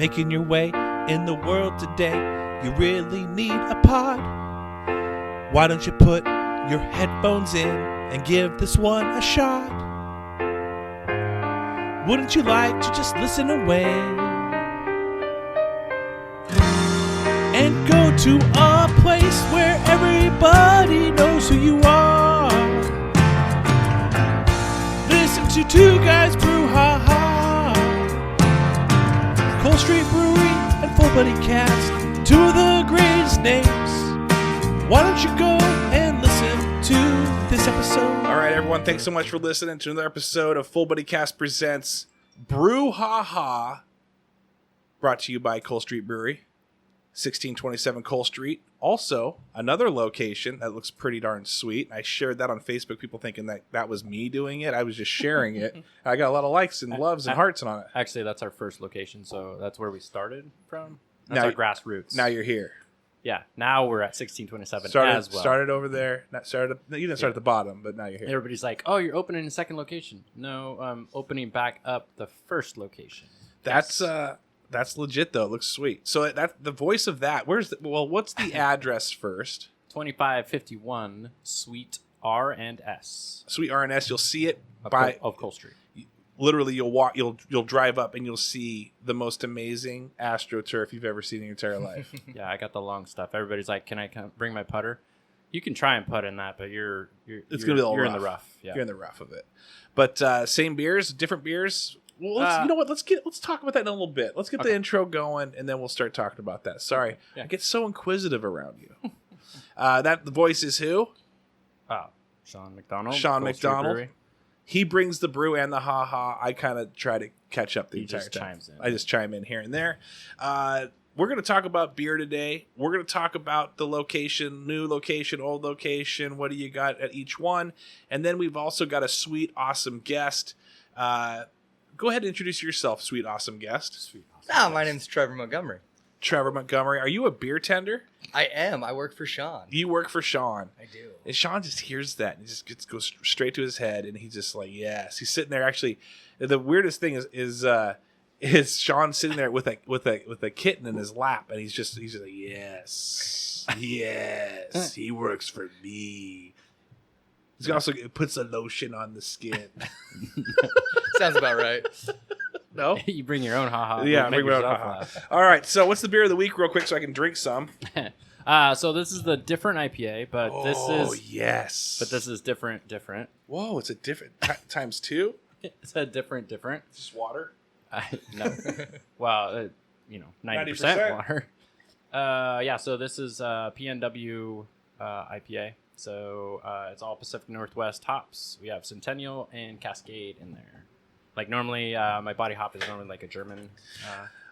making your way in the world today, you really need a pod. Why don't you put your headphones in and give this one a shot? Wouldn't you like to just listen away and go to a place where everybody knows who you are? Listen to two guys brew ha-ha, Cold Street Brewery and Full Buddy Cast, two of the greatest names. Why don't you go and listen to this episode? All right, everyone, thanks so much for listening to another episode of Full Buddy Cast presents BrewHaha, brought to you by Cold Street Brewery, 1627 Cole Street. Also, another location that looks pretty darn sweet. I shared that on Facebook, people thinking that was me doing it. I was just sharing it. I got a lot of likes and loves and hearts on it. Actually, that's our first location, so that's where we started from. That's our grassroots. Now you're here. Yeah, now we're at 1627 as well. Started over there. You didn't start at the bottom, but now you're here. Everybody's like, oh, you're opening a second location. No, I'm opening back up the first location. That's legit, though. It looks sweet. So that the voice of that, what's the address first? 2551 Suite R and S. Suite R and S, you'll see it of Cole Street. Literally, you'll drive up and you'll see the most amazing AstroTurf you've ever seen in your entire life. Yeah, I got the long stuff. Everybody's like, can I bring my putter? You can try and putt in that, but you're gonna be a little rough. In the rough. Yeah. You're in the rough of it. But same beers, different beers. Well, you know what? Let's talk about that in a little bit. Let's get the intro going, and then we'll start talking about that. Sorry, I get so inquisitive around you. The voice is who? Sean McDonald. Sean McDonald. He brings the brew and the ha-ha. I kind of try to catch up the entire time. I just chime in here and there. We're going to talk about beer today. We're going to talk about the location, new location, old location. What do you got at each one? And then we've also got a sweet, awesome guest. Go ahead and introduce yourself, sweet, awesome guest. My name's Trevor Montgomery. Trevor Montgomery. Are you a Beertender? I am. I work for Sean. You work for Sean. I do. And Sean just hears that and he just goes straight to his head, and he's just like, yes. He's sitting there. Actually, the weirdest thing is Sean sitting there with a kitten in his lap, and he's just like, yes, yes, he works for me. He's also puts a lotion on the skin. Sounds about right. No? You bring your own ha-ha. Yeah, bring your own ha-ha. All right, so what's the beer of the week real quick so I can drink some? So this is the different IPA, but this is different. Whoa, it's a different times two? It's a different. Just water? No. Well, 90% water. So this is PNW IPA. So it's all Pacific Northwest hops. We have Centennial and Cascade in there. Like normally, my body hop is normally like a German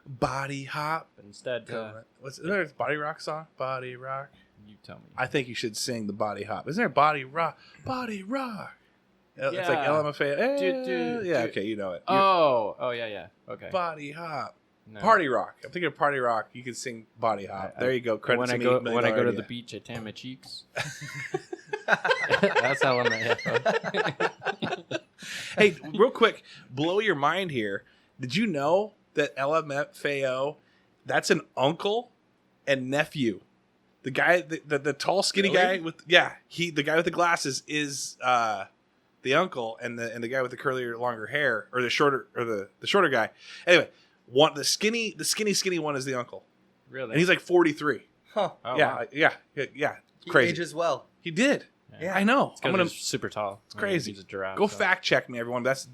body hop. But instead, is there a Body Rock song? Body Rock. You tell me. I think you should sing the Body Hop. Isn't there Body Rock? Body Rock. Yeah. It's like LMFAO. Okay, you know it. Yeah. Okay. Body Hop. No. Party Rock. I'm thinking of Party Rock. You can sing Body Hop. There you go. Credit when to I me. Go, when I go to the beach, I tan my cheeks. That's how I'm at. Hey, real quick, blow your mind here. Did you know that LMFAO, that's an uncle and nephew? The guy, the tall, skinny guy with the guy with the glasses is the uncle, and the guy with the curlier, longer hair, or the shorter guy. Anyway, the skinny one is the uncle. Really? And he's like 43. Huh. Oh, yeah. He Crazy. ages well. He did. Yeah. I know. He's super tall. It's crazy. He's a giraffe. Go fact check me, everyone. That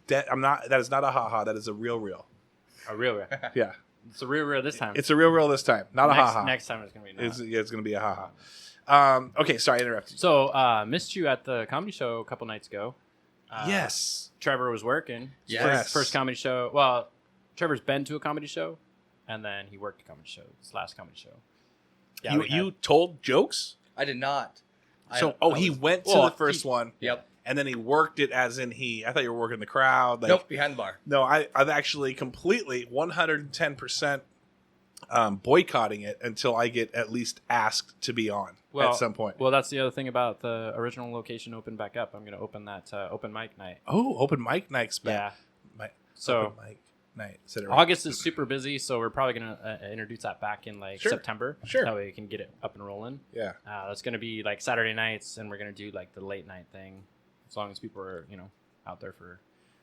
is not a haha. That is a real. A real. Yeah. It's a real this time. It's a real this time. Not a haha. Next time it's gonna be. It's gonna be a haha. Okay, sorry, I interrupted. So missed you at the comedy show a couple nights ago. Yes. Trevor was working. Yes. First comedy show. Well, Trevor's been to a comedy show, and then he worked a comedy show. His last comedy show. Yeah, you told jokes? I did not. He went to the first one. Yep. And then he worked it as in I thought you were working the crowd. Like, nope, behind the bar. No, I've actually completely 110% boycotting it until I get at least asked to be on at some point. Well, that's the other thing about the original location open back up. I'm going to open that open mic night. Oh, open mic night's back. Yeah. Open mic. night. Is that right? August is super busy, so we're probably going to introduce that back in like September. Sure. That way we can get it up and rolling. Yeah. That's going to be like Saturday nights, and we're going to do like the late night thing, as long as people are, out there for.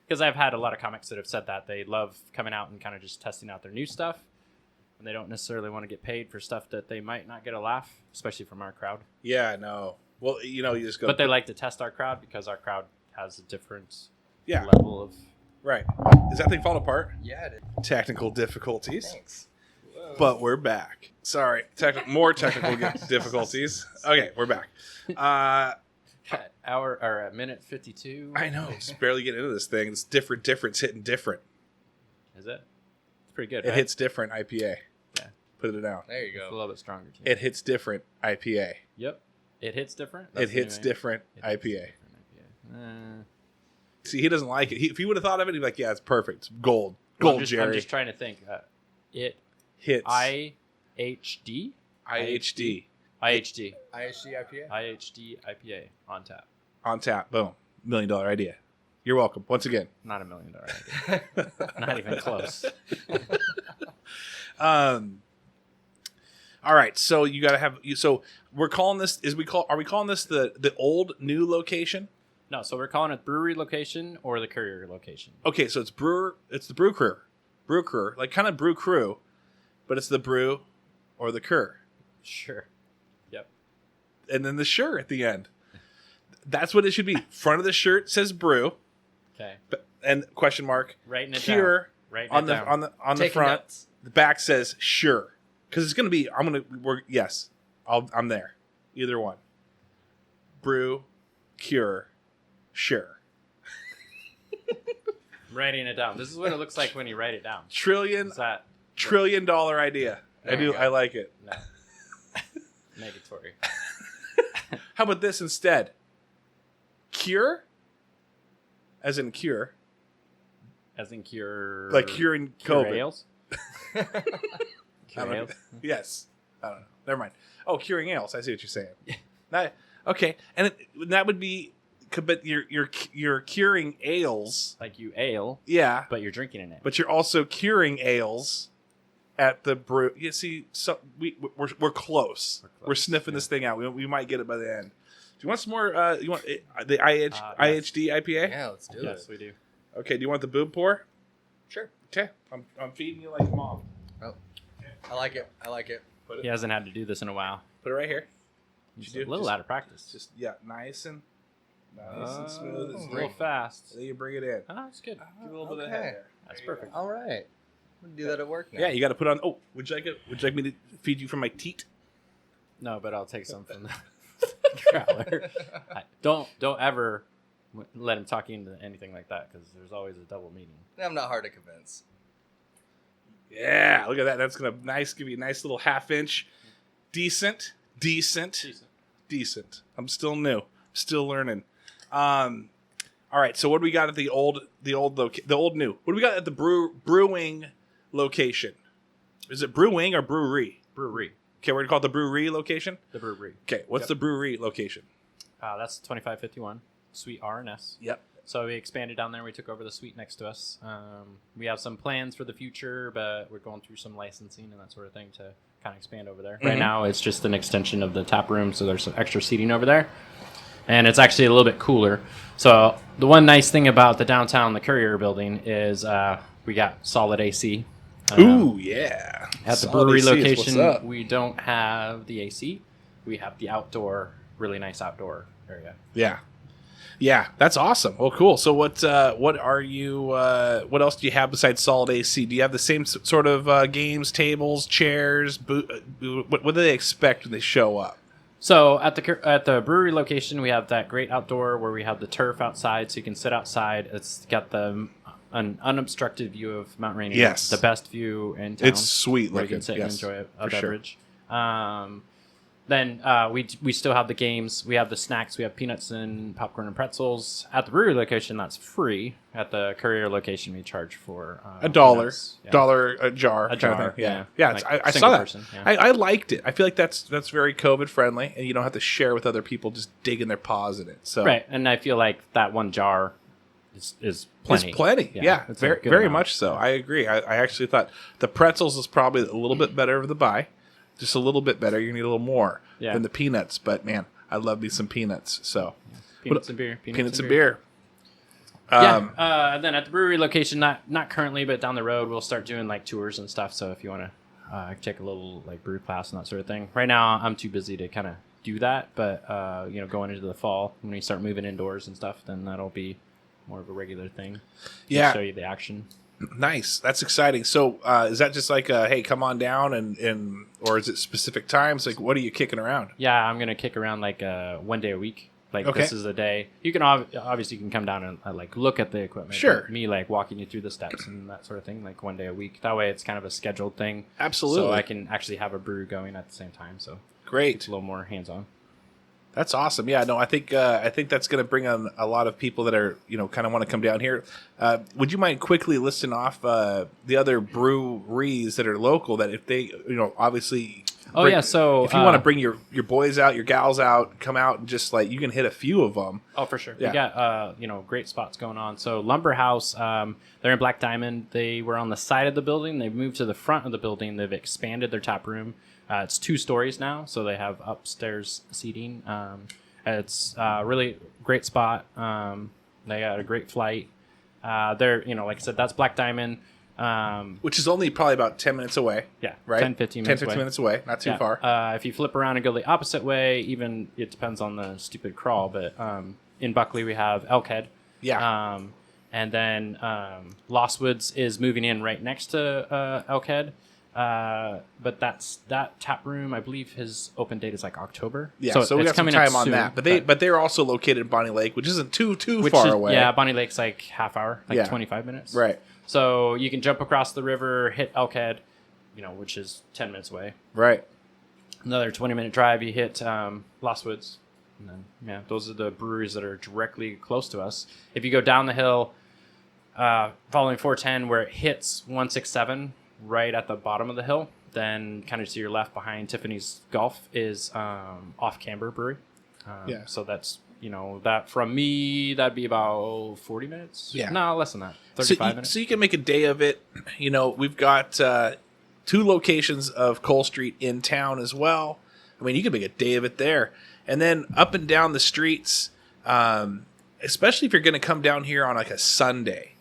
Because I've had a lot of comics that have said that they love coming out and kind of just testing out their new stuff, and they don't necessarily want to get paid for stuff that they might not get a laugh, especially from our crowd. Yeah, no. Well, you just go. But they like to test our crowd because our crowd has a different Yeah. level of. Right. Is that thing falling apart? Yeah, it is. Technical difficulties. Thanks. But we're back. Sorry. More technical difficulties. Okay, we're back. Hour or a minute 52. I know. Just barely getting into this thing. It's different. It's hitting different. Is it? It's pretty good. It right? hits different IPA. Yeah. Put it down. There you It's a go. little bit stronger too. It hits different IPA. Yep. It hits different. It That's the hits new name. different It hits IPA. different IPA. See, he doesn't like it. If he would have thought of it, he'd be like, "Yeah, it's perfect. It's gold, Well, Jerry." I'm just trying to think. It hits IHD IHD IHD IHG IPA. IHD IPA on tap. on tap. Boom, $1 million idea. You're welcome. Once again. Not $1 million idea. Not even close. All right, so you got to have. So we're calling this. Are we calling this the old new location? No, so we're calling it brewery location or the courier location. Okay, so it's the brew crew, like kind of brew crew, but it's the brew or the cur, Sure. Yep. and then the sure at the end. That's what it should be. Front of the shirt says brew, Okay. and question mark Writing it cure down. Writing on it the down. on the Taking front. notes. The back says sure, because it's gonna be. Yes, I'm there. Either one. Brew, cure, sure. Writing it down. This is what it looks like when you write it down. Trillion Is that $1 trillion idea. There I do. you go. I like it. no? Negatory. How about this instead? Cure, as in cure, As in cure. like curing cure COVID. ales. I Cure don't know. ales. Yes. I don't know. Never mind. Oh, curing ales. I see what you're saying. Okay, and that would be, but you're curing ales. Like you ale, Yeah, but you're drinking in it. but you're also curing ales at the brew. You see, so we're close. We're sniffing this thing out. We might get it by the end. Do you want some more? You want the IHD IPA? Yeah, let's do Yes, it. we do. Okay. Do you want the boob pour? Sure. Okay. I'm feeding you like mom. Oh, I like it. I like it. He hasn't had to do this in a while. Put it right here. He's you a do? little Just- out of practice. Just nice and smooth. It's As a little great. fast. Then you bring it in. Oh, that's good. Give a little bit of Okay. head there. That's There you perfect. All right. We'll do that at work now. Yeah, you got to put on. Oh, would you like me to feed you from my teat? No, but I'll take some from the growler. Don't ever let him talk you into anything like that, because there's always a double meaning. I'm not hard to convince. Yeah, look at that. That's gonna give you a nice little half-inch. Decent. I'm still new. Still learning. All right. So what do we got at the old new? What do we got at the brewing location? Is it brewing or brewery? Brewery. Okay, we're gonna call it the brewery location. The brewery. Okay, what's the brewery location? That's 2551 Suite R and S. Yep. So we expanded down there. We took over the suite next to us. We have some plans for the future, but we're going through some licensing and that sort of thing to kind of expand over there. Right now, it's just an extension of the tap room, so there's some extra seating over there. And it's actually a little bit cooler. So the one nice thing about the downtown, the Courier building, is we got solid AC. Ooh, yeah. At the Solid brewery AC is what's location, up. we don't have the AC. We have the outdoor, really nice outdoor area. Yeah, that's awesome. Well, cool. So what are you? What else do you have besides solid AC? Do you have the same sort of games, tables, chairs? What do they expect when they show up? So at the brewery location, we have that great outdoor where we have the turf outside, so you can sit outside. It's got an unobstructed view of Mount Rainier. Yes. The best view in town. It's sweet where you looking. can sit Yes, and enjoy a for sure. beverage. Then we still have the games. We have the snacks. We have peanuts and popcorn and pretzels. At the brewery location, that's free. At the Courier location, we charge for $1, peanuts. Yeah. $1 a jar. A kind of jar, thing. yeah. Yeah. Like I saw single that. person, yeah. I liked it. I feel like that's very COVID friendly, and you don't have to share with other people just digging their paws in it. So Right, and I feel like that one jar is plenty. It's plenty. Yeah, it's a very, good very amount. much so. I agree. I actually thought the pretzels is probably a little bit better of the buy. Just a little bit better. You need a little more than the peanuts. But, man, I love me some peanuts. So Peanuts and beer. Peanuts and beer. And then at the brewery location, not currently, but down the road, we'll start doing like tours and stuff. So if you want to take a little like brew class and that sort of thing. Right now, I'm too busy to kind of do that. But going into the fall, when we start moving indoors and stuff, then that'll be more of a regular thing. Yeah, show you the action. Nice. That's exciting. So is that just like, hey, come on down and or is it specific times? Like, what are you kicking around? Yeah, I'm gonna kick around like 1 day a week. Like this is the day. You can obviously you can come down and like look at the equipment. Sure. Me like walking you through the steps and that sort of thing. Like 1 day a week. That way it's kind of a scheduled thing. Absolutely. So I can actually have a brew going at the same time. So great. It's a little more hands on. That's awesome. Yeah, no, I think that's going to bring on a lot of people that are kind of want to come down here. Would you mind quickly listing off the other breweries that are local that if they obviously. So if you want to bring your boys out, your gals out, come out and just like you can hit a few of them. Oh, for sure. Yeah. We got great spots going on. So Lumber House, they're in Black Diamond. They were on the side of the building. They've moved to the front of the building. They've expanded their tap room. It's 2 stories now, so they have upstairs seating. It's a really great spot. They got a great flight. They're like I said, that's Black Diamond. Which is only probably about 10 minutes away. Yeah, right? 10, 15 minutes 10, 15 minutes away. Not too far. If you flip around and go the opposite way, even it depends on the stupid crawl, but in Buckley we have Elkhead. Yeah. And then Lost Woods is moving in right next to Elkhead. But that tap room, I believe his open date is like October. Yeah, so we got some time on that. But they're also located in Bonnie Lake, which isn't too far away. Yeah, Bonnie Lake's like half hour, 25 minutes. Right. So you can jump across the river, hit Elkhead, which is 10 minutes away. Right. Another 20-minute drive, you hit Lost Woods. And then, those are the breweries that are directly close to us. If you go down the hill, following 410, where it hits 167, right at the bottom of the hill, then kind of to your left behind Tiffany's Golf is Off Camber Brewery. So that's that from me, that'd be about 40 minutes. Yeah, no, less than that, 35 minutes. So you can make a day of it. We've got 2 locations of Cole Street in town as well. I mean, you can make a day of it there, and then up and down the streets, especially if you're going to come down here on like a Sunday.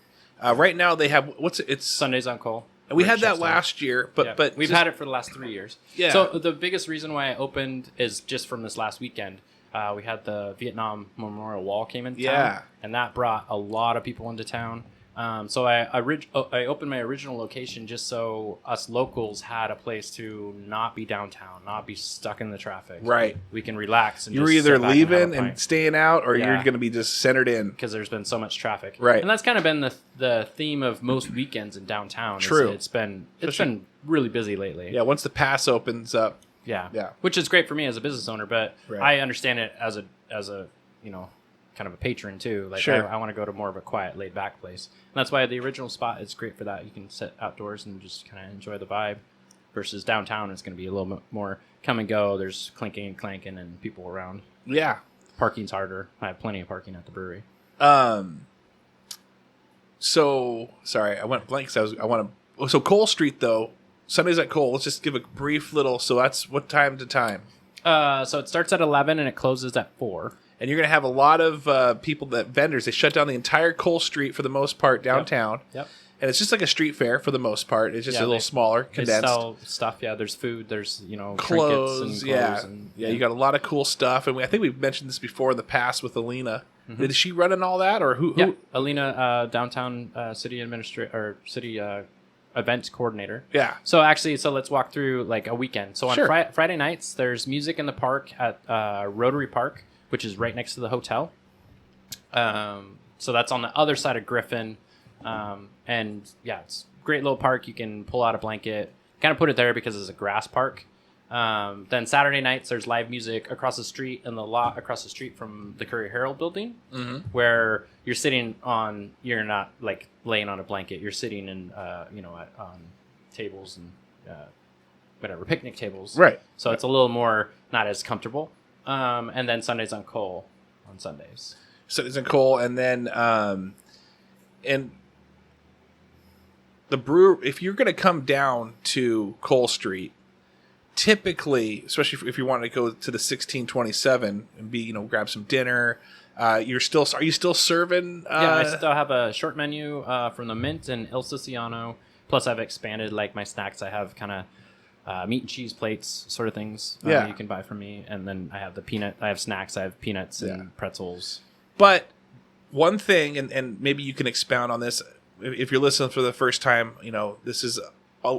Right now they have it's Sundays on Cole. And we had that last year, but we've had it for the last 3 years. Yeah. So the biggest reason why I opened is just from this last weekend. We had the Vietnam Memorial Wall came into town, and that brought a lot of people into town. So I opened my original location just so us locals had a place to not be downtown, not be stuck in the traffic. Right. We can relax. And you're just either sit back leaving and staying out, or you're going to be just centered in. Because there's been so much traffic. Right. And that's kind of been the theme of most weekends in downtown. True. It's been really busy lately. Yeah, once the pass opens up. Yeah. Which is great for me as a business owner, but I understand it as a kind of a patron too. Like I want to go to more of a quiet, laid back place. And that's why the original spot is great for that. You can sit outdoors and just kind of enjoy the vibe. Versus downtown, it's going to be a little bit more come and go. There's clinking and clanking and people around. Yeah. Parking's harder. I have plenty of parking at the brewery. So sorry, I went blank. So Cole Street though. Sundays at Cole. Let's just give a brief little. So that's what time to time? So it starts at 11 and it closes at 4. And you're going to have a lot of people vendors. They shut down the entire Cole Street for the most part downtown. Yep. And it's just like a street fair for the most part. It's just a little smaller, condensed. They sell stuff. Yeah, there's food. There's clothes. Trinkets And you got a lot of cool stuff. And I think we've mentioned this before in the past with Alina. Mm-hmm. Is she running all that, or who? Yeah, Alina, downtown city administrator or city event coordinator. Yeah. So let's walk through like a weekend. So on Friday nights, there's music in the park at Rotary Park, which is right next to the hotel. So that's on the other side of Griffin. And it's a great little park. You can pull out a blanket, kind of put it there because it's a grass park. Then Saturday nights, there's live music across the street in the lot across the street from the Courier Herald building, where you're not like laying on a blanket. You're sitting in, on tables and picnic tables. Right. So it's a little more not as comfortable. And then Sundays on Cole on Sundays. Sundays on Cole, and then and the brew, if you're going to come down to Cole Street, typically, especially if you want to go to the 1627 and be, grab some dinner, are you still serving? Yeah, I still have a short menu from the Mint and Il Siciliano. Plus, I've expanded like my snacks. I have kind of meat and cheese plates, sort of things. You can buy from me, and then I have I have snacks. I have peanuts and pretzels. But one thing, and maybe you can expound on this if you're listening for the first time. This is.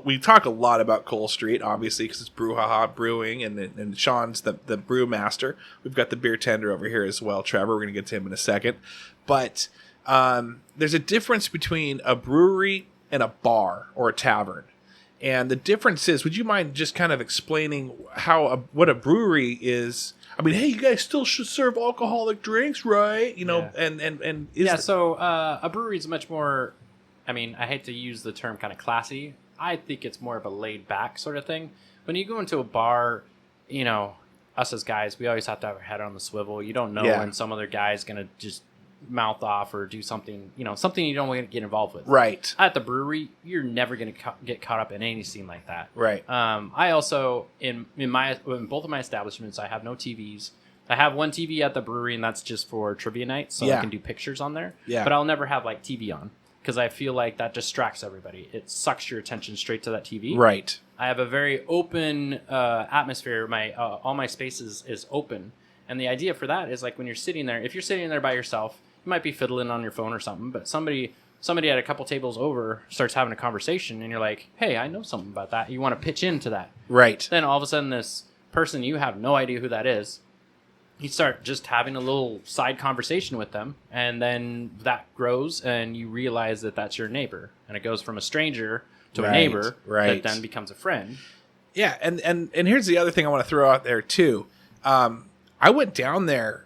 We talk a lot about Cole Street, obviously, because it's BrewHaha Brewing, and Sean's the brew master. We've got the Beertender over here as well, Trevor. We're going to get to him in a second. But there's a difference between a brewery and a bar or a tavern. And the difference is, would you mind just kind of explaining what a brewery is? I mean, hey, you guys still should serve alcoholic drinks, right? So a brewery is much more, I hate to use the term kind of classy. I think it's more of a laid-back sort of thing. When you go into a bar, us as guys, we always have to have our head on the swivel. You don't know when some other guy's going to just mouth off or do something, something you don't want to get involved with. Right. At the brewery, you're never going to get caught up in any scene like that. Right. I also, in both of my establishments, I have no TVs. I have one TV at the brewery, and that's just for trivia night, so I can do pictures on there. Yeah. But I'll never have, TV on, because I feel like that distracts everybody. It sucks your attention straight to that TV. Right. I have a very open atmosphere. All my space is open. And the idea for that is, when you're sitting there, if you're sitting there by yourself, you might be fiddling on your phone or something, but somebody at a couple tables over starts having a conversation, and you're like, hey, I know something about that. You want to pitch into that. Right. Then all of a sudden, this person, you have no idea who that is, you start just having a little side conversation with them, and then that grows, and you realize that that's your neighbor, and it goes from a stranger to a neighbor that then becomes a friend. Yeah, and here's the other thing I want to throw out there too. I went down there,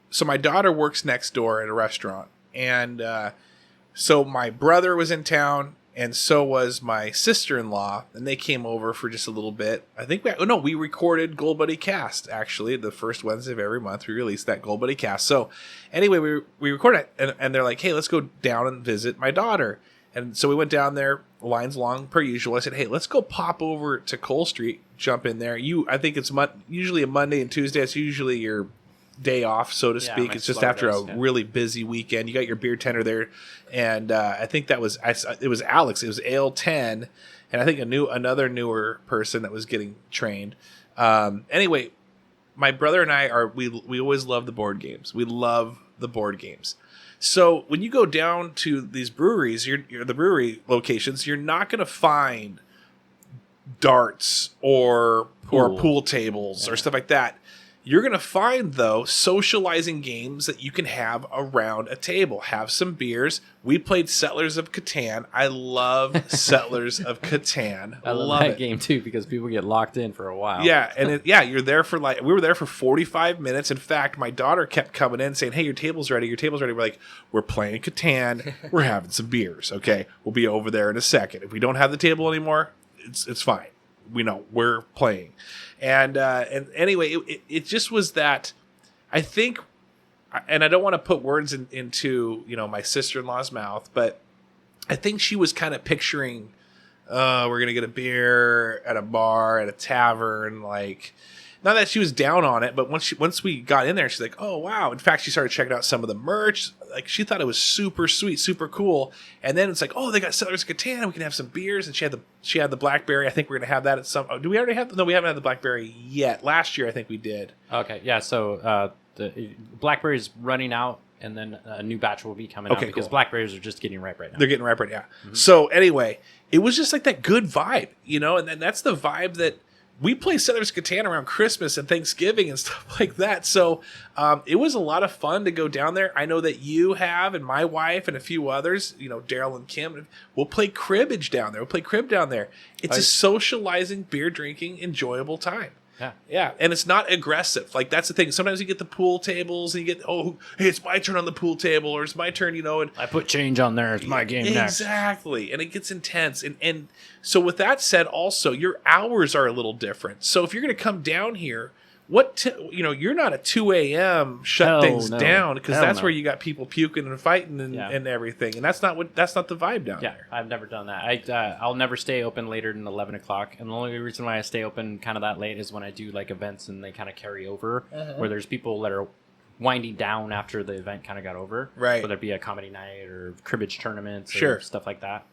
so my daughter works next door at a restaurant, and so my brother was in town, and so was my sister-in-law, and they came over for just a little bit. I think we recorded Gold Buddy Cast, actually. The first Wednesday of every month, we release that Gold Buddy Cast. So anyway, we recorded it, and they're like, hey, let's go down and visit my daughter. And so we went down there, lines long per usual. I said, hey, let's go pop over to Cole Street, jump in there. I think it's usually a Monday and Tuesday. It's usually your day off, so to speak. It's just after a really busy weekend. You got your Beertender there, and I think it was Alex. It was Ale 10, and I think another newer person that was getting trained. Anyway, my brother and I we always love the board games. We love the board games. So when you go down to these breweries, the brewery locations, you're not going to find darts or pool tables or stuff like that. You're going to find, though, socializing games that you can have around a table. Have some beers. We played Settlers of Catan. I love Settlers of Catan. I love that game, too, because people get locked in for a while. Yeah, and you're there for we were there for 45 minutes. In fact, my daughter kept coming in saying, hey, your table's ready, your table's ready. We're like, we're playing Catan. We're having some beers, okay? We'll be over there in a second. If we don't have the table anymore, it's fine. We know we're playing. And anyway, it just was that, I think, and I don't want to put words into my sister-in-law's mouth, but I think she was kind of picturing, we're gonna get a beer at a bar at a tavern, not that she was down on it, but once we got in there, she's like, oh wow. In fact, she started checking out some of the merch. She thought it was super sweet, super cool. And then it's like, oh, they got Settlers of Catan. We can have some beers. And she had the blackberry. I think we're gonna have that at some. Oh, do we already have? No, we haven't had the blackberry yet. Last year, I think we did. Okay, yeah. So the blackberry is running out, and then a new batch will be coming out because blackberries are just getting ripe right now. They're getting ripe right now. Mm-hmm. So anyway, it was just like that good vibe, and then that's the vibe that. We play Settlers of Catan around Christmas and Thanksgiving and stuff like that. So it was a lot of fun to go down there. I know that you have, and my wife and a few others, Daryl and Kim, we'll play cribbage down there. We'll play crib down there. It's a socializing, beer drinking, enjoyable time. Yeah. And it's not aggressive. That's the thing. Sometimes you get the pool tables and you get, hey, it's my turn on the pool table, or it's my turn, and I put change on there. It's my game next. Exactly. And it gets intense. And so with that said, also, your hours are a little different. So if you're going to come down here, you're not a 2 a.m. shut Hell things no. down, because Hell that's no. where you got people puking and fighting and everything, and that's not the vibe down Yeah, there. I've never done that. I'll never stay open later than 11 o'clock. And the only reason why I stay open kind of that late is when I do like events and they kind of carry over, where there's people that are winding down after the event kind of got over. Right. Whether it be a comedy night or cribbage tournaments Sure. or stuff like that.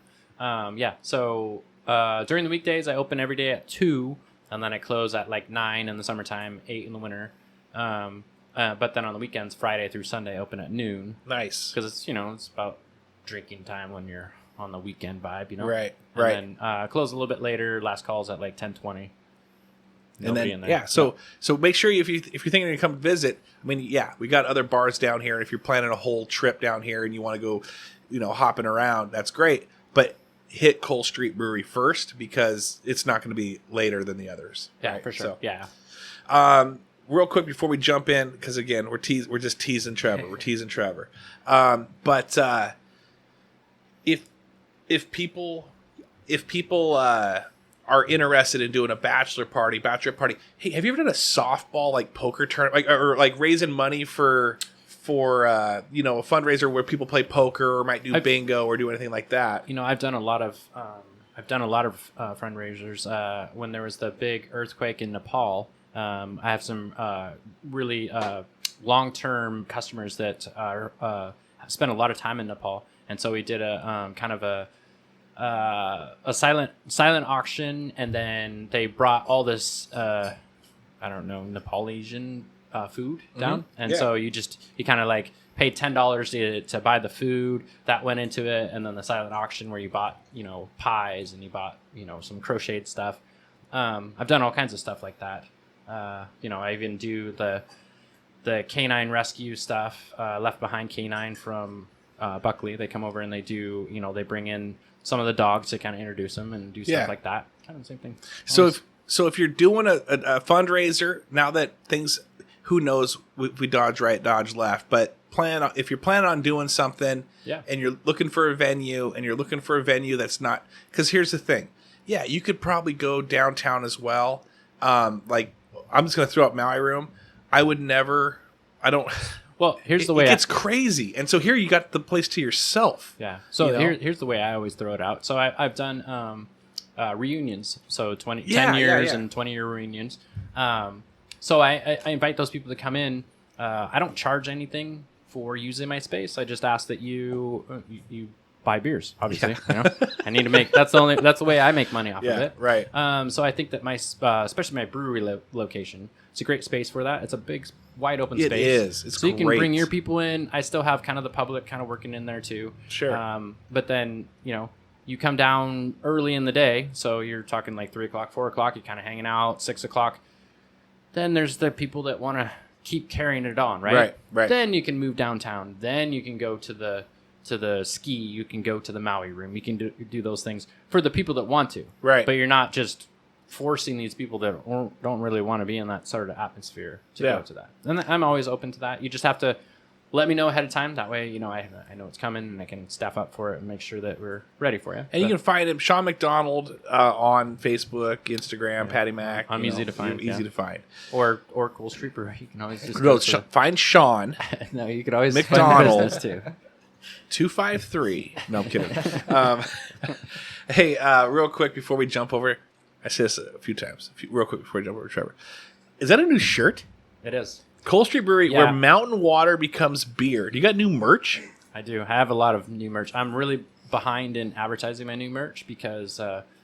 So during the weekdays, I open every day at 2, and then I close at like 9 in the summertime, 8 in the winter. But then on the weekends, Friday through Sunday, I open at noon. Nice. Because it's about drinking time when you're on the weekend vibe, Right. And then close a little bit later. Last call's at like 10:20. And then, in there. so make sure if you're thinking to come visit, I mean, we got other bars down here. If you're planning a whole trip down here and you want to go, hopping around, that's great. But hit Cole Street Brewery first, because it's not going to be later than the others. Yeah, right? for sure. So, real quick before we jump in, because again, we're just teasing Trevor. We're teasing Trevor. But if people are interested in doing a bachelor party, hey, have you ever done a softball like poker tournament, or raising money for a fundraiser where people play poker or might do bingo or do anything like that? I've done a lot of fundraisers. When there was the big earthquake in Nepal, I have some really long-term customers that spend a lot of time in Nepal, and so we did a kind of a silent auction, and then they brought all this Nepalesian food down, and so you kind of like paid $10 to buy the food that went into it, and then the silent auction where you bought pies and you bought some crocheted stuff. I've done all kinds of stuff like that. I even do the canine rescue stuff, Left Behind Canine from Buckley. They come over and they do, they bring in some of the dogs to kind of introduce them and do stuff like that. Kind of the same thing. So if you're doing a fundraiser, now that things, who knows, we dodge right, dodge left, but if you're planning on doing something, and you're looking for a venue, that's not, because here's the thing. Yeah, you could probably go downtown as well. I'm just going to throw up Maui Room. Well, here's the way it's crazy, and so here you got the place to yourself. Yeah. So here's the way I always throw it out. So I've done reunions, so 10 years and 20-year reunions. So I invite those people to come in. I don't charge anything for using my space. I just ask that you buy beers. Obviously, I need to make. That's the way I make money off of it. Right. So I think that my especially my brewery location, it's a great space for that. It's a big, wide open space. It is. It's so great. You can bring your people in. I still have kind of the public kind of working in there too. Sure. But then you come down early in the day, so you're talking like 3 o'clock, 4 o'clock. You're kind of hanging out. 6 o'clock. Then there's the people that want to keep carrying it on, right? Right. Then you can move downtown. Then you can go to the ski. You can go to the Maui Room. You can do those things for the people that want to. Right. But you're not just forcing these people that don't really want to be in that sort of atmosphere to go to that. And I'm always open to that. You just have to let me know ahead of time. That way, I know it's coming, and I can staff up for it and make sure that we're ready for you. And you can find him, Sean McDonald, on Facebook, Instagram, Patty Mac. I'm easy to find. Easy to find. Or Cool Street Brewery. You can always just find Sean. No, you could always McDonald. find the business too. 253. No, I'm kidding. Hey, real quick before we jump over, I said this a few times. Real quick before we jump over to Trevor. Is that a new shirt? It is. Cole Street Brewery, where mountain water becomes beer. Do you got new merch? I do. I have a lot of new merch. I'm really behind in advertising my new merch because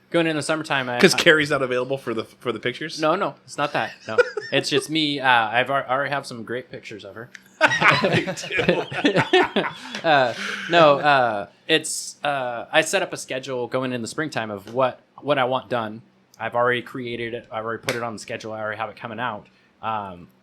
going in the summertime, because Carrie's not available for the pictures. No, it's not that. No, it's just me. I already have some great pictures of her. It's I set up a schedule going in the springtime of what I want done. I've already created it. I've already put it on the schedule. I already have it coming out.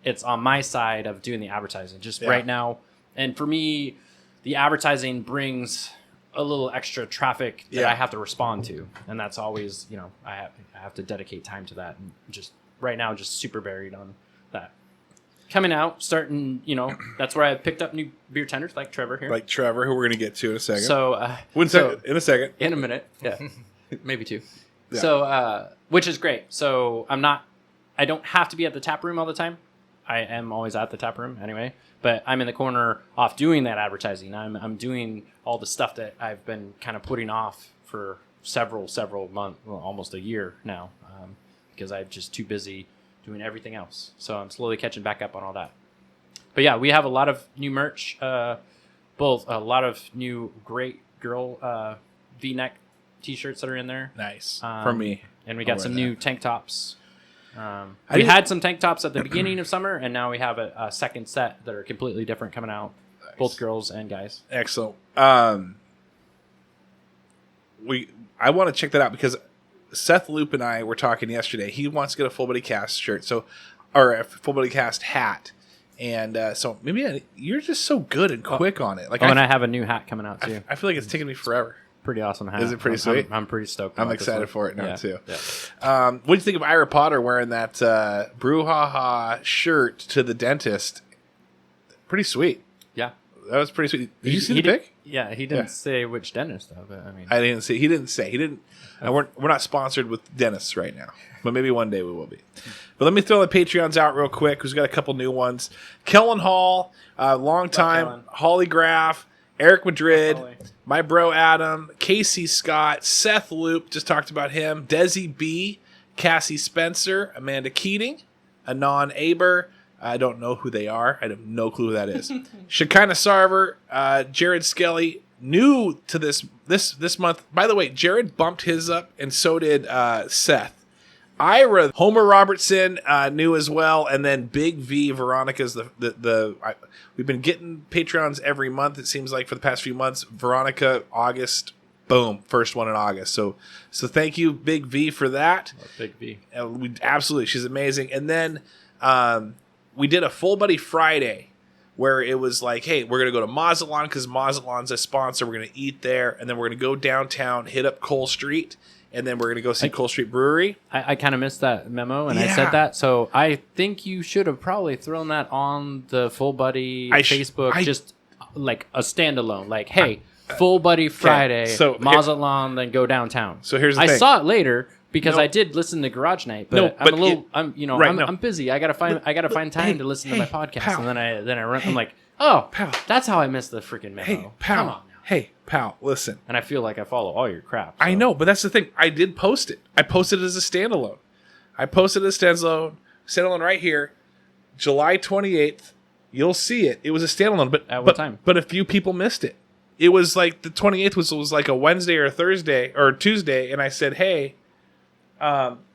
It's on my side of doing the advertising just right now. And for me, the advertising brings a little extra traffic that I have to respond to. And that's always, I have to dedicate time to that. And just right now, just super buried on that. Coming out, starting, that's where I picked up new beer tenders like Trevor here. Like Trevor, who we're going to get to in a second. So, in a second. In a minute. Yeah. Maybe two. Yeah. So, which is great. So I I don't have to be at the tap room all the time. I am always at the tap room anyway, but I'm in the corner off doing that advertising. I'm doing all the stuff that I've been kind of putting off for several months, well, almost a year now, because I'm just too busy doing everything else. So I'm slowly catching back up on all that. But yeah, we have a lot of new merch, both a lot of new great girl V-neck T-shirts that are in there. Nice. From me. And we got some new tank tops. We had some tank tops at the beginning of summer, and now we have a second set that are completely different coming out, nice. Both girls and guys. Excellent. I want to check that out because Seth Loop and I were talking yesterday. He wants to get a Full Body Cast shirt, or a Full Body Cast hat. And so maybe you're just so good and quick on it. Like, and I have a new hat coming out too. I feel like it's taking me forever. Pretty awesome hat. Is it pretty sweet? I'm pretty stoked. I'm excited for it now too. Yeah. What do you think of Ira Potter wearing that BrewHaha shirt to the dentist? Pretty sweet. Yeah, that was pretty sweet. Did you see the pic? Yeah, he didn't say which dentist though. But I mean, I didn't see. He didn't say. He didn't. We're not sponsored with dentists right now, but maybe one day we will be. But let me throw the Patreons out real quick. Who's got a couple new ones? Kellen Hall, long time. Holly Graff, Eric Madrid, my bro Adam, Casey Scott, Seth Loop, just talked about him, Desi B, Cassie Spencer, Amanda Keating, Anon Aber. I don't know who they are. I have no clue who that is. Shekinah Sarver, Jared Skelly, new to this month. By the way, Jared bumped his up, and so did Seth. Ira, Homer Robertson, new as well, and then Big V, Veronica's we've been getting Patreons every month, it seems like, for the past few months. Veronica, August, boom, first one in August. So thank you, Big V, for that. Big V. Absolutely, she's amazing. And then we did a Full Buddy Friday where it was like, hey, we're going to go to Mazatlan because Mazatlan's a sponsor. We're going to eat there, and then we're going to go downtown, hit up Cole Street, and then we're going to go see Cole Street Brewery. I kind of missed that memo, and I said that. So I think you should have probably thrown that on the Full Buddy Facebook, just like a standalone. Like, hey, Full Buddy Friday, so Mazatlan, then go downtown. So here's the thing. I saw it later because I did listen to Garage Night, but I'm busy. I gotta find time to listen to my podcast, pal. And then I run. I'm like, oh, pal. That's how I missed the freaking memo. Hey, pal. Come on now. Hey, pal, listen. And I feel like I follow all your crap. So. I know, but that's the thing. I did post it. I posted it as a standalone. Standalone right here, July 28th. You'll see it. It was a standalone, but at what time? But a few people missed it. It was like the 28th was like a Wednesday or a Thursday or Tuesday, and I said, hey,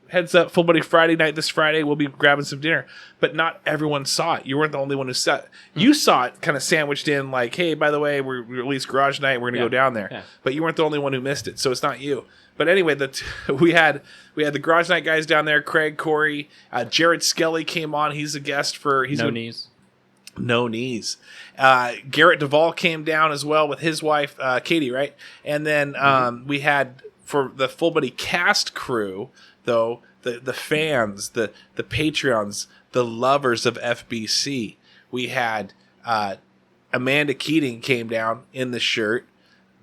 heads up, Full Buddy Friday night this Friday. We'll be grabbing some dinner. But not everyone saw it. You weren't the only one who saw it. You saw it kind of sandwiched in like, hey, by the way, we released Garage Night. We're going to go down there. Yeah. But you weren't the only one who missed it, so it's not you. But anyway, we had the Garage Night guys down there, Craig, Corey. Jared Skelly came on. He's a guest for... No knees. Garrett Duvall came down as well with his wife, Katie, right? And then we had, for the Full Buddy cast crew, though, the fans, the Patreons, the lovers of FBC, we had Amanda Keating came down in the shirt.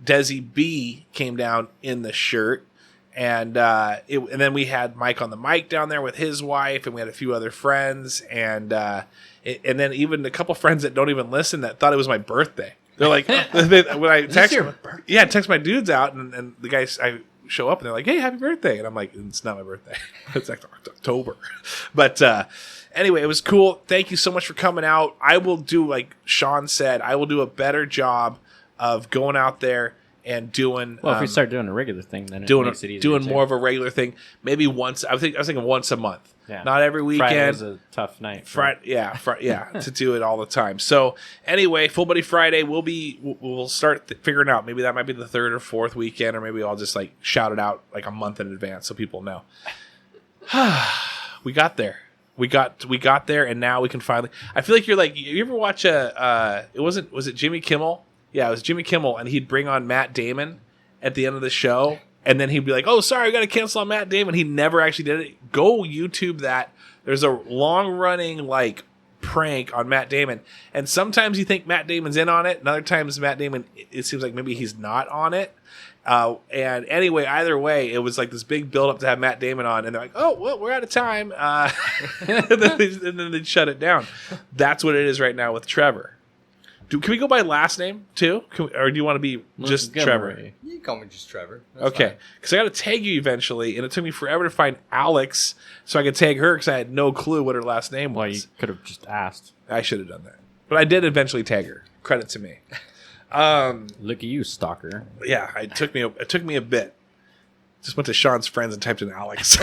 Desi B came down in the shirt. And and then we had Mike on the mic down there with his wife, and we had a few other friends, and then even a couple friends that don't even listen that thought it was my birthday. They're like, when I text my dudes out, and the guys, I show up and they're like, hey, happy birthday, and I'm like, it's not my birthday, it's like October. But anyway, it was cool. Thank you so much for coming out. I will do, like Sean said, I will do a better job of going out there and doing... Well, if we start doing a regular thing, then it makes it easier. Doing more of a regular thing. Maybe once... I was thinking once a month. Yeah. Not every weekend. Friday's a tough night. To do it all the time. So, anyway, Full Buddy Friday, we'll start figuring out. Maybe that might be the third or fourth weekend, or maybe I'll just, like, shout it out, like, a month in advance so people know. We got there. We got there, and now we can finally... I feel like you're like... You ever watch was it Jimmy Kimmel? Yeah, it was Jimmy Kimmel, and he'd bring on Matt Damon at the end of the show, and then he'd be like, oh, sorry, I got to cancel on Matt Damon. He never actually did it. Go YouTube that. There's a long-running, like, prank on Matt Damon. And sometimes you think Matt Damon's in on it, and other times Matt Damon, it seems like maybe he's not on it. And anyway, either way, it was like this big build-up to have Matt Damon on, and they're like, "Oh, well, we're out of time," and then they shut it down. That's what it is right now with Trevor. Can we go by last name too, or do you want to be just Trevor? You can call me just Trevor. That's Okay, because I got to tag you eventually, and it took me forever to find Alex, so I could tag her because I had no clue what her last name was. Well, you could have just asked. I should have done that, but I did eventually tag her. Credit to me. Look at you, stalker. Yeah, it took me a bit. Just went to Sean's friends and typed in Alex.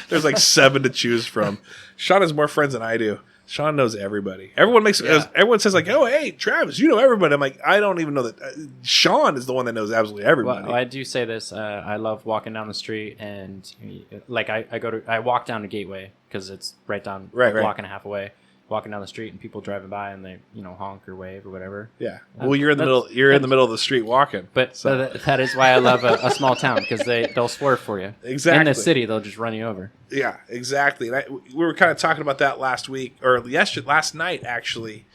There's like 7 to choose from. Sean has more friends than I do. Sean knows everybody. Everyone says like, "Oh, hey, Travis, you know everybody." I'm like, I don't even know that. Sean is the one that knows absolutely everybody. Well, I do say this. I love walking down the street, and like I walk down the Gateway because it's right down a block and a half away. Walking down the street and people driving by and they honk or wave or whatever. Yeah. Well, you're in the middle. You're in the middle of the street walking. But so that is why I love a small town, because they'll swerve for you. Exactly. In the city, they'll just run you over. Yeah, exactly. And we were kind of talking about that last last night actually.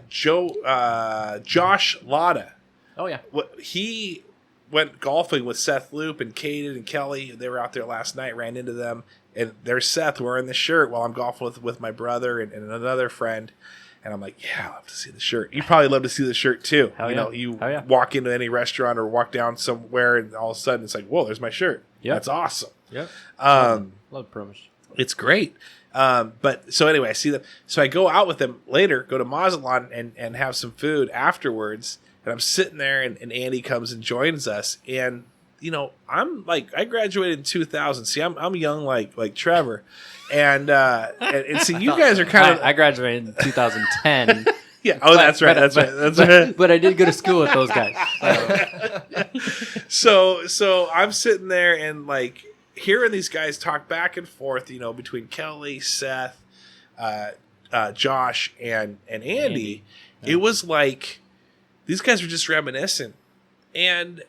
Josh Lotta. Oh yeah. He went golfing with Seth Loop and Caden and Kelly. They were out there last night. Ran into them. And there's Seth wearing the shirt while I'm golfing with my brother and another friend. And I'm like, yeah, I'll have to see the shirt. You'd probably love to see the shirt too. Hell yeah. Walk into any restaurant or walk down somewhere and all of a sudden it's like, whoa, there's my shirt. Yep. That's awesome. Yep. Love promos. It's great. But so anyway, I see them. So I go out with them later, go to Mazatlan and have some food afterwards. And I'm sitting there and Andy comes and joins us. And I'm like, I graduated in 2000. See, I'm young like Trevor, and see, you guys are kind of. I graduated in 2010. Yeah. Oh, that's right. That's right. But I did go to school with those guys. So I'm sitting there and like hearing these guys talk back and forth, between Kelly, Seth, Josh, and Andy. Yeah. It was like these guys were just reminiscing, and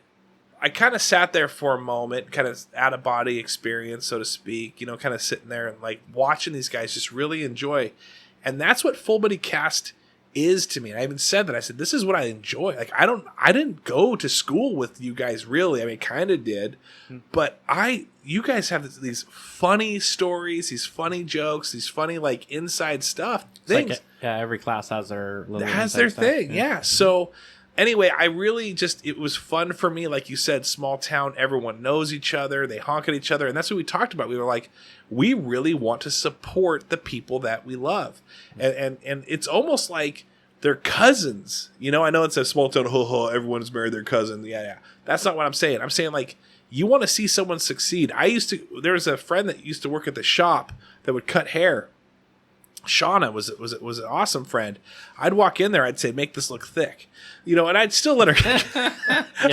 I kind of sat there for a moment, kind of out of body experience, so to speak, kind of sitting there and like watching these guys just really enjoy. And that's what Full Buddy Cast is to me. And I even said that. I said, this is what I enjoy. Like, I didn't go to school with you guys really. I mean, kind of did, but you guys have these funny stories, these funny jokes, these funny, like inside stuff. Things. Like, every class has their little thing. Yeah. So, anyway, I really it was fun for me. Like you said, small town, everyone knows each other. They honk at each other. And that's what we talked about. We were like, we really want to support the people that we love. And it's almost like they're cousins. I know it's a small town, everyone's married their cousin. Yeah. That's not what I'm saying. I'm saying like, you want to see someone succeed. There was a friend that used to work at the shop that would cut hair. Shauna was an awesome friend. I'd walk in there, I'd say, make this look thick, and I'd still let her.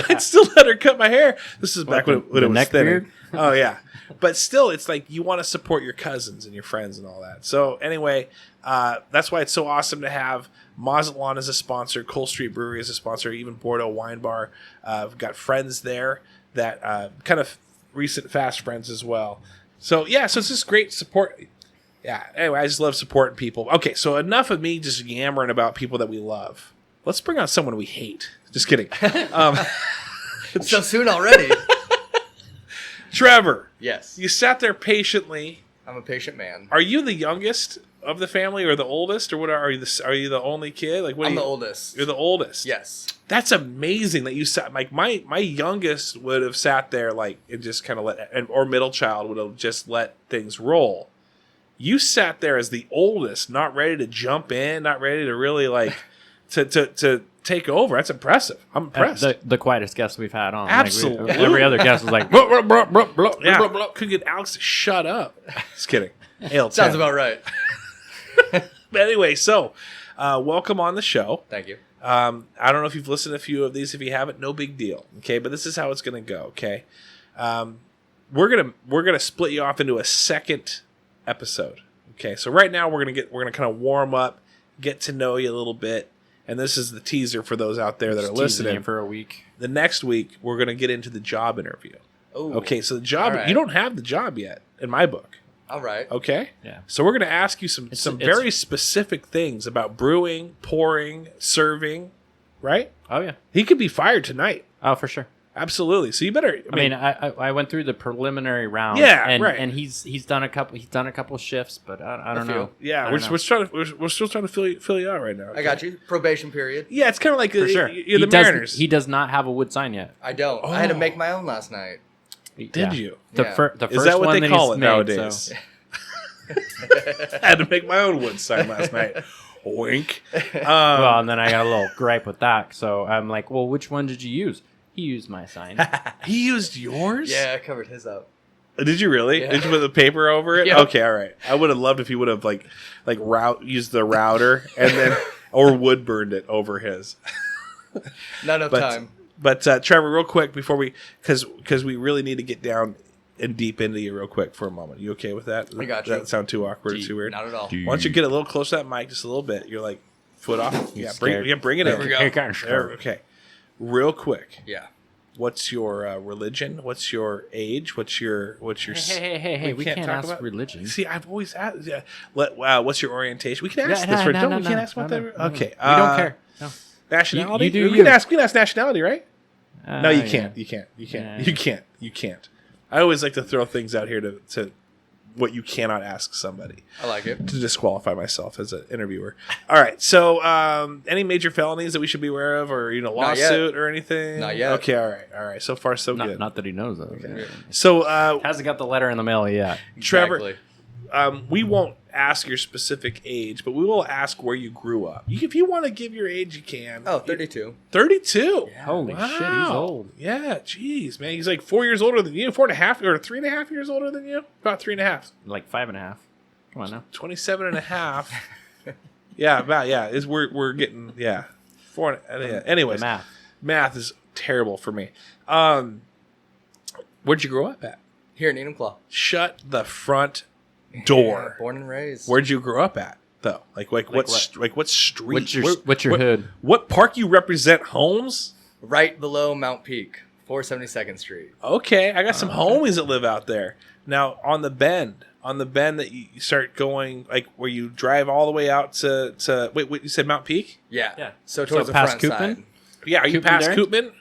I'd still let her cut my hair. This is back when it was thinner. Oh yeah, but still, it's like you want to support your cousins and your friends and all that. So anyway, that's why it's so awesome to have Mazatlan as a sponsor, Cole Street Brewery as a sponsor, even Bordeaux Wine Bar. We've got friends there that kind of recent fast friends as well. So yeah, so it's just great support. Yeah, anyway, I just love supporting people. Okay, so enough of me just yammering about people that we love. Let's bring on someone we hate. Just kidding. So soon already. Trevor. Yes. You sat there patiently. I'm a patient man. Are you the youngest of the family or the oldest? Or what are you the only kid? Like I'm the oldest. You're the oldest. Yes. That's amazing that you sat like my youngest would have sat there like and just kind of or middle child would have just let things roll. You sat there as the oldest, not ready to jump in, not ready to really like to take over. That's impressive. I'm impressed. The quietest guest we've had on. Absolutely. Like every other guest was like, blah, blah, blah, blah, yeah. blah, blah. Could get Alex to shut up. Just kidding. Sounds about right. But anyway, so welcome on the show. Thank you. I don't know if you've listened to a few of these. If you haven't, no big deal. Okay, but this is how it's going to go. Okay, we're gonna split you off into a second episode. Okay, so right now we're gonna kind of warm up, get to know you a little bit, and this is the teaser for those out there that are listening. For a week. The next week we're gonna get into the job interview. Ooh. Okay, so the job, right. You don't have the job yet in my book. All right. Okay? Yeah. So we're going to ask you some It's- very specific things about brewing, pouring, serving, right? Oh yeah. He could be fired tonight. Oh, for sure. Absolutely. So you better. I mean, I went through the preliminary round. Yeah, and, right. And he's done a couple shifts, but I don't know. yeah, I we're, don't know. we're still trying to fill you out right now. I got you. Probation period. Yeah, it's kind of like For sure. you're the Mariners. He does not have a wood sign yet. I don't. I had to make my own last night. Did you? The, Yeah. the first Is that what one they that call he's it made, nowadays? So. I had to make my own wood sign last night. Wink. Well, and then I got a little gripe with that. So I'm like, well, which one did you use? He used my sign. He used yours? Yeah, I covered his up. Did you really? Yeah. Did you put the paper over it? Yeah. Okay, all right. I would have loved if he would have used the router and then or wood burned it over his. Not enough time. But Trevor, real quick before because we really need to get down and deep into you real quick for a moment. You okay with that? I got Does you. that sound too awkward or too weird? Not at all. Why don't you get a little closer to that mic just a little bit? You're like foot off. Yeah, bring it There in. we go. You're kind of There, scared. okay. Real quick. Yeah. What's your religion? What's your age? What's your Hey, we can't talk ask about religion. See, I've always asked. Yeah. What's your orientation? We can ask Yeah, this, right? no, We can't ask about no, that. no. Okay. We don't care. No. Nationality. You do we you. can ask nationality, right? No, you Yeah. can't. You can't. Yeah. You can't. I always like to throw things out here to what you cannot ask somebody I like it. to disqualify myself as an interviewer. All right. So, any major felonies that we should be aware of, or Not yet. lawsuit or anything? Not yet. Okay. All right. So far, so good. Not that he knows of. So, Hasn't got the letter in the mail yet. Trevor, Exactly. we won't ask your specific age, but we will ask where you grew up. If you want to give your age, you can. Oh, 32. 32. Holy shit, he's old. Yeah, jeez, man. He's like 4 years older than you. 4.5 or 3.5 years older than you. About 3.5. Like 5.5. Come on now. 27 and a half. Yeah, about, yeah. We're getting, yeah. Four. Yeah. Anyways, The math is terrible for me. Where'd you grow up at? Here in Enumclaw. Shut the front door. Yeah, born and raised. Where'd you grow up at, though? Like what what? street? What's your hood? What park you represent? Holmes? Right below Mount Peak, 472nd Street. Okay, I got some homies that live out there. Now on the bend that you start going, like where you drive all the way out to wait, you said Mount Peak? Yeah. Yeah. So towards the past front Koopman? side. Yeah, are you Koopman past Dairy? Koopman?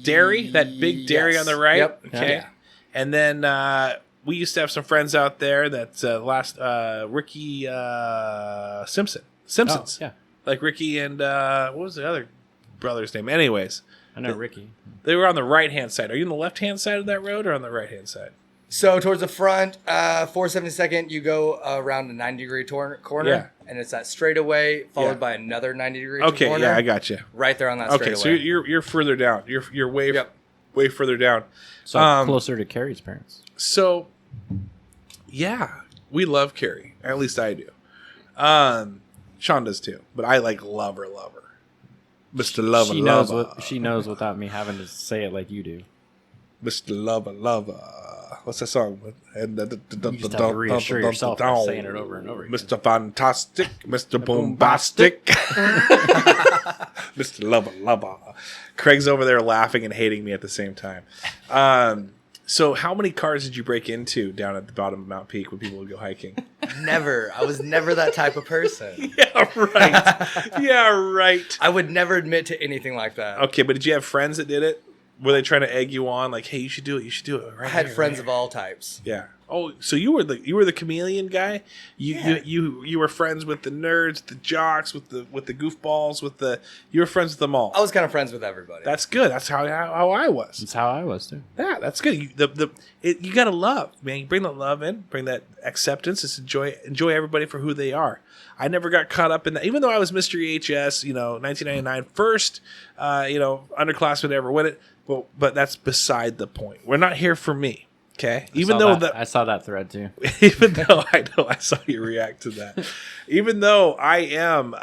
Dairy, that big dairy Yes. on the right. Yep. Okay. Yeah. And then we used to have some friends out there that Ricky Simpsons. Oh, yeah. Like Ricky and what was the other brother's name? Anyways, I know Ricky. they were on the right hand side. Are you on the left hand side of that road or on the right hand side? So towards the front, 472nd, you go around a 90-degree corner, Yeah. and it's that straightaway followed Yeah. by another 90-degree Okay, corner. yeah, I got you. Right there on that Okay, straightaway. so you're further down. You're way Yep. way further down. So closer to Carrie's parents. So, yeah, we love Carrie. At least I do. Sean does too, but I love her. Mr. Lover, She knows lover. she knows without me having to say it like you do. Mr. Lover. What's that song? And You just have to reassure yourself by saying it over and over again. Mr. Fantastic, Mr. Boombastic, Mr. Lover. Craig's over there laughing and hating me at the same time. So how many cars did you break into down at the bottom of Mount Peak when people would go hiking? Never. I was never that type of person. Yeah, right. I would never admit to anything like that. Okay, but did you have friends that did it? Were they trying to egg you on? Like, hey, you should do it. Right I had here, friends right of all types. here. Yeah. Oh, so you were the chameleon guy? You were friends with the nerds, the jocks, with the goofballs, you were friends with them all. I was kind of friends with everybody. That's good. That's how I was. That's how I was too. Yeah, that's good. You gotta love, man. You bring the love in, bring that acceptance. Just enjoy everybody for who they are. I never got caught up in that, even though I was Mr. EHS, 1999 first, underclassman to ever win it. But that's beside the point. We're not here for me. Okay. I saw that thread too. Even though I know I saw you react to that, even though I am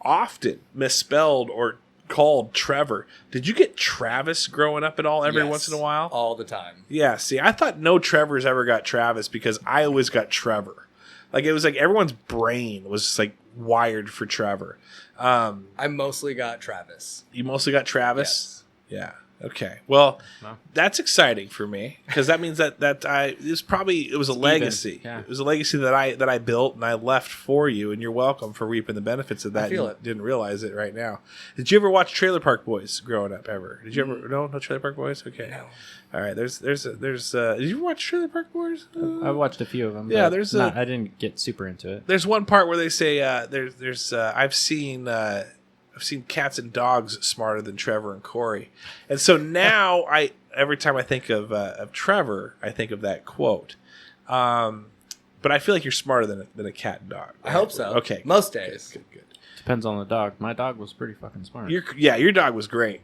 often misspelled or called Trevor, did you get Travis growing up at all every Yes, once in a while? all the time. Yeah. See, I thought no Trevors ever got Travis because I always got Trevor. Like it was like everyone's brain was just like wired for Trevor. I mostly got Travis. You mostly got Travis. Yes. Yeah. Okay. Well, No. that's exciting for me because that means that it was a legacy. Yeah. It was a legacy that I built and I left for you, and you're welcome for reaping the benefits of that. I feel you it. Didn't realize it right now. Did you ever watch Trailer Park Boys growing up ever? Did you ever? No Trailer Park Boys. Okay. No. All right. There's. Did you ever watch Trailer Park Boys? I watched a few of them. Yeah, but I didn't get super into it. There's one part where they say I've seen cats and dogs smarter than Trevor and Corey, and so now every time I think of Trevor, I think of that quote. But I feel like you're smarter than a cat and dog. Right? I hope so. Okay, Most days. Good. Depends on the dog. My dog was pretty fucking smart. Your dog was great.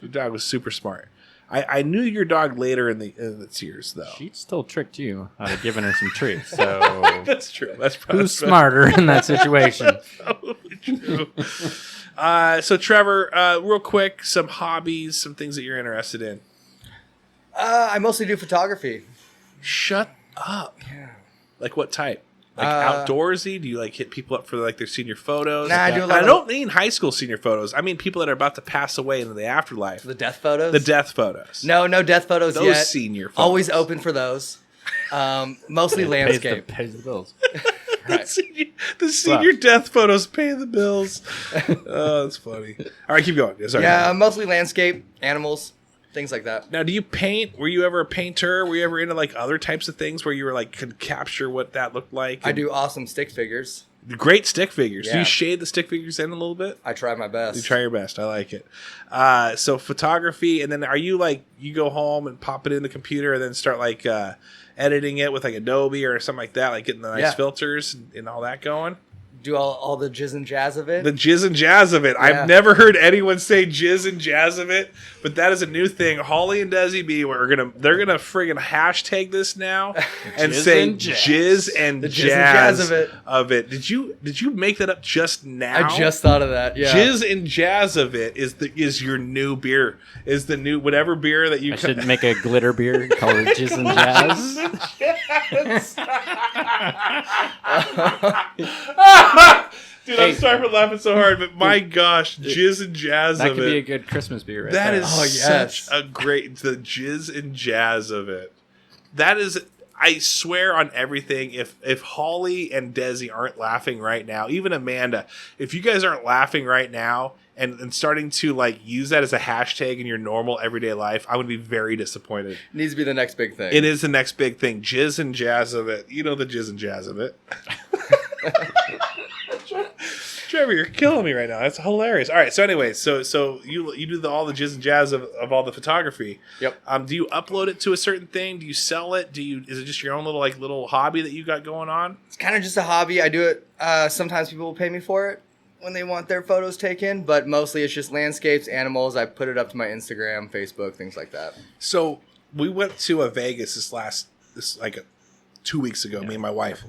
Your dog was super smart. I knew your dog later in its years though. She still tricked you out of giving her some treats. So That's true. That's probably who's smarter in that situation? probably true. So Trevor, real quick, some hobbies, some things that you're interested in. I mostly do photography. Shut up. Yeah. Like what type? Like outdoorsy? Do you like hit people up for like their senior photos? Nah, I do a lot I of- don't mean high school senior photos. I mean people that are about to pass away into the afterlife. The death photos? The death photos. No death photos Those yet. senior photos. Always open for those. Mostly landscape. Pays the bills. The senior death photos pay the bills. Oh, that's funny. All right, keep going. Yeah, sorry. Yeah, mostly landscape, animals, things like that. Now, do you paint? Were you ever a painter? Were you ever into like other types of things where you were like could capture what that looked like? I do awesome stick figures. Great stick figures. Do Yeah. you shade the stick figures in a little bit? I try my best. You try your best. I like it. So photography, and then are you like you go home and pop it in the computer and then start like editing it with like Adobe or something like that, like getting the nice filters and all that going? Do all the jizz and jazz of it. The jizz and jazz of it. Yeah. I've never heard anyone say jizz and jazz of it, but that is a new thing. Holly and Desi B, they're gonna friggin' hashtag this now and Jizz say and jazz. jizz and The jazz, jizz and jazz of it. Did you make that up just now? I just thought of that. Yeah. Jizz and jazz of it is your new beer. Is the new whatever beer that you I should make a glitter beer called Jizz and Jazz. Dude, I'm sorry for laughing so hard, but my gosh, jizz and jazz That of could it. be a good Christmas beer right That there. is Oh, yes. such a great, the jizz and jazz of it. That is, I swear on everything, if Holly and Desi aren't laughing right now, even Amanda, if you guys aren't laughing right now and starting to like use that as a hashtag in your normal everyday life, I would be very disappointed. Needs to be the next big thing. It is the next big thing. Jizz and jazz of it. You know the jizz and jazz of it. Trevor, you're killing me right now. That's hilarious. All right. So anyway, so you do all the jizz and jazz of all the photography. Yep. Do you upload it to a certain thing? Do you sell it? Is it just your own little hobby that you got going on? It's kind of just a hobby. I do it. Sometimes people will pay me for it when they want their photos taken, but mostly it's just landscapes, animals. I put it up to my Instagram, Facebook, things like that. So we went to Vegas this 2 weeks ago. Me and my wife.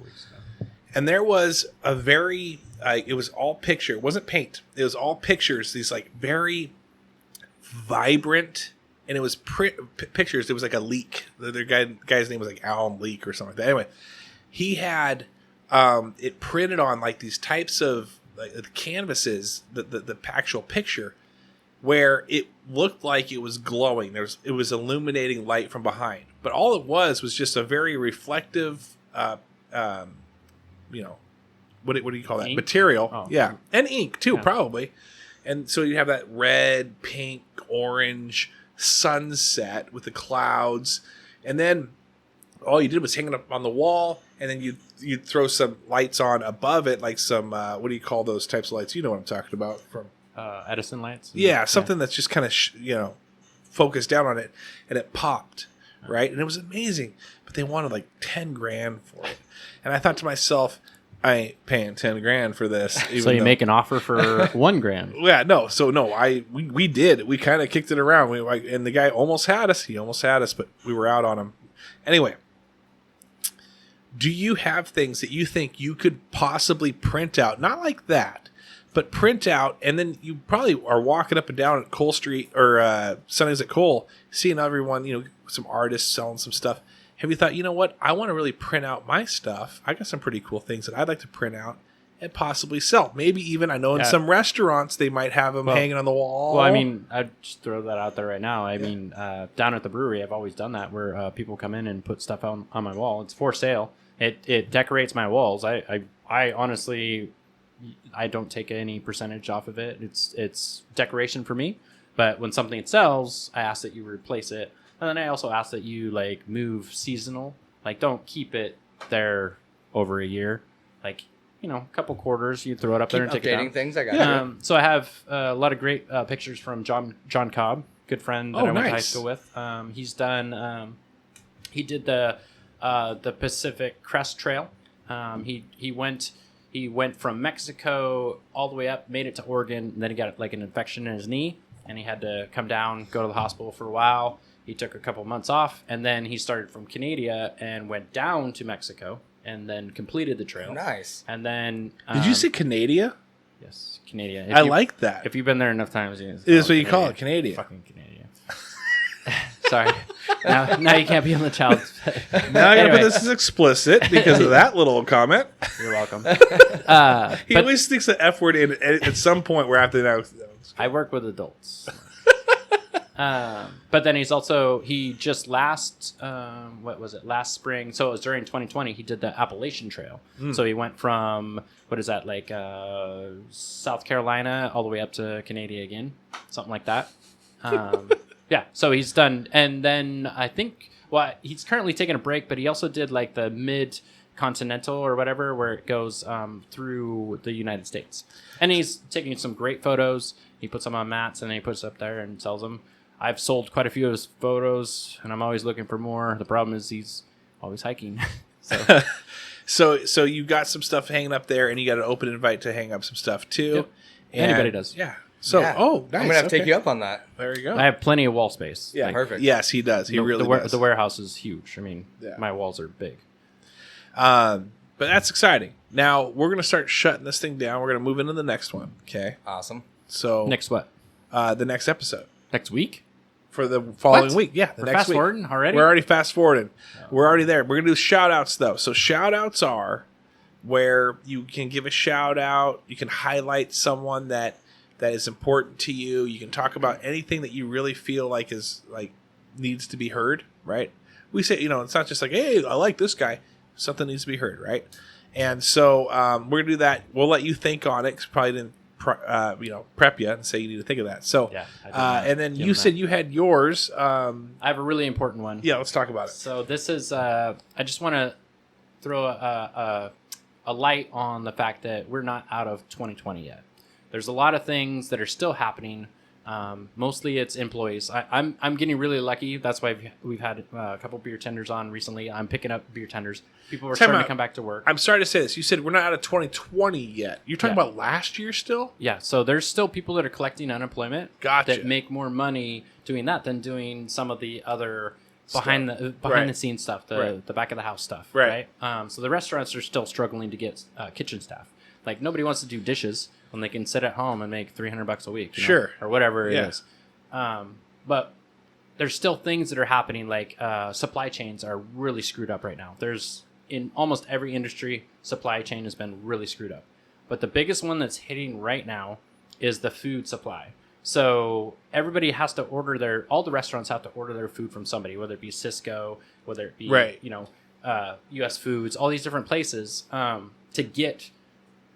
And there was a very, it was all picture. It wasn't paint. It was all pictures. These like very vibrant, and it was pictures. It was like a leak. The guy's name was like Alan Leak or something like that. Anyway, he had it printed on like these types of like the canvases, the actual picture, where it looked like it was glowing. It was illuminating light from behind, but all it was just a very reflective. What do you call that? Ink? Material. Oh. Yeah. And ink too, Yeah. probably. And so you have that red, pink, orange sunset with the clouds. And then all you did was hang it up on the wall, and then you'd throw some lights on above it, like some, what do you call those types of lights? You know what I'm talking about. From Edison lights? Yeah, something that's just kind of, focused down on it, and it popped, right? And it was amazing. But they wanted like 10 grand for it. And I thought to myself, I ain't paying 10 grand for this. So you make an offer for $1 grand. Yeah, no. So no, we did. We kind of kicked it around. And the guy almost had us. He almost had us, but we were out on him. Anyway, do you have things that you think you could possibly print out? Not like that, but print out, and then you probably are walking up and down at Cole Street or Sundays at Cole, seeing everyone, some artists selling some stuff. Have you thought, you know what? I want to really print out my stuff. I got some pretty cool things that I'd like to print out and possibly sell. Maybe even, I know in some restaurants they might have them hanging on the wall. Well, I mean, I'd just throw that out there right now. I mean, down at the brewery, I've always done that where people come in and put stuff on my wall. It's for sale. It decorates my walls. I honestly, I don't take any percentage off of it. It's decoration for me. But when something sells, I ask that you replace it. And then I also ask that you like move seasonal. Like, don't keep it there over a year. Like, you know, a couple quarters, you throw it up there and take it down. Things, I got you. So I have a lot of great pictures from John Cobb, good friend that I went to high school with. He's done. He did the Pacific Crest Trail. He went from Mexico all the way up, made it to Oregon, and then he got like an infection in his knee, and he had to come down, go to the hospital for a while. He took a couple months off, and then he started from Canada and went down to Mexico, and then completed the trail. Nice. And then did you say Canada? Yes, Canada. I like that. If you've been there enough times, it is what you call it, Canada. Fucking Canada. Sorry. Now you can't be on the child's. Now I gotta put this as explicit because of that little comment. You're welcome. He always sticks the F word in at some point where after that. I work with adults. But then he just last spring, so it was during 2020, he did the Appalachian Trail. So he went from South Carolina all the way up to Canada again, something like that. Yeah, so he's done, and then I think he's currently taking a break, but he also did like the mid-continental or whatever, where it goes through the United States, and he's taking some great photos. He puts them on mats and then he puts it up there and sells them. I've sold quite a few of his photos, and I'm always looking for more. The problem is he's always hiking. So you got some stuff hanging up there, and you got an open invite to hang up some stuff too. Yep. Anybody does. Yeah. So, nice. I'm gonna have to take you up on that. There you go. I have plenty of wall space. Yeah, perfect. Yes, he does. He really does. The warehouse is huge. I mean, my walls are big. But that's exciting. Now we're gonna start shutting this thing down. We're gonna move into the next one. Okay. Awesome. So next what? The next episode. Next week? For the following week. Yeah. We're fast forwarding already? We're already fast forwarding. Oh. We're already there. We're gonna do shout outs though. So shout outs are where you can give a shout out. You can highlight someone that is important to you. You can talk about anything that you really feel like is like needs to be heard, right? We say, it's not just like, hey, I like this guy. Something needs to be heard, right? And so we're gonna do that. We'll let you think on it because probably didn't prep you and say you need to think of that. So and then you said you had yours. I have a really important one. Yeah, let's talk about it. So this is I just want to throw a light on the fact that we're not out of 2020 yet. There's a lot of things that are still happening. Mostly it's employees. I'm getting really lucky. That's why we've had a couple beer tenders on recently. I'm picking up beer tenders. People are starting to come back to work. I'm sorry to say this. You said we're not out of 2020 yet. You're talking about last year still? Yeah. So there's still people that are collecting unemployment. Gotcha. That make more money doing that than doing some of the other behind the scenes stuff, the back of the house stuff. Right. So the restaurants are still struggling to get kitchen staff. Like nobody wants to do dishes when they can sit at home and make $300 a week, sure, or whatever it is. But there's still things that are happening. Like supply chains are really screwed up right now. There's in almost every industry, supply chain has been really screwed up. But the biggest one that's hitting right now is the food supply. So everybody has to order all the restaurants have to order their food from somebody, whether it be Cisco, whether it be U.S. Foods, all these different places to get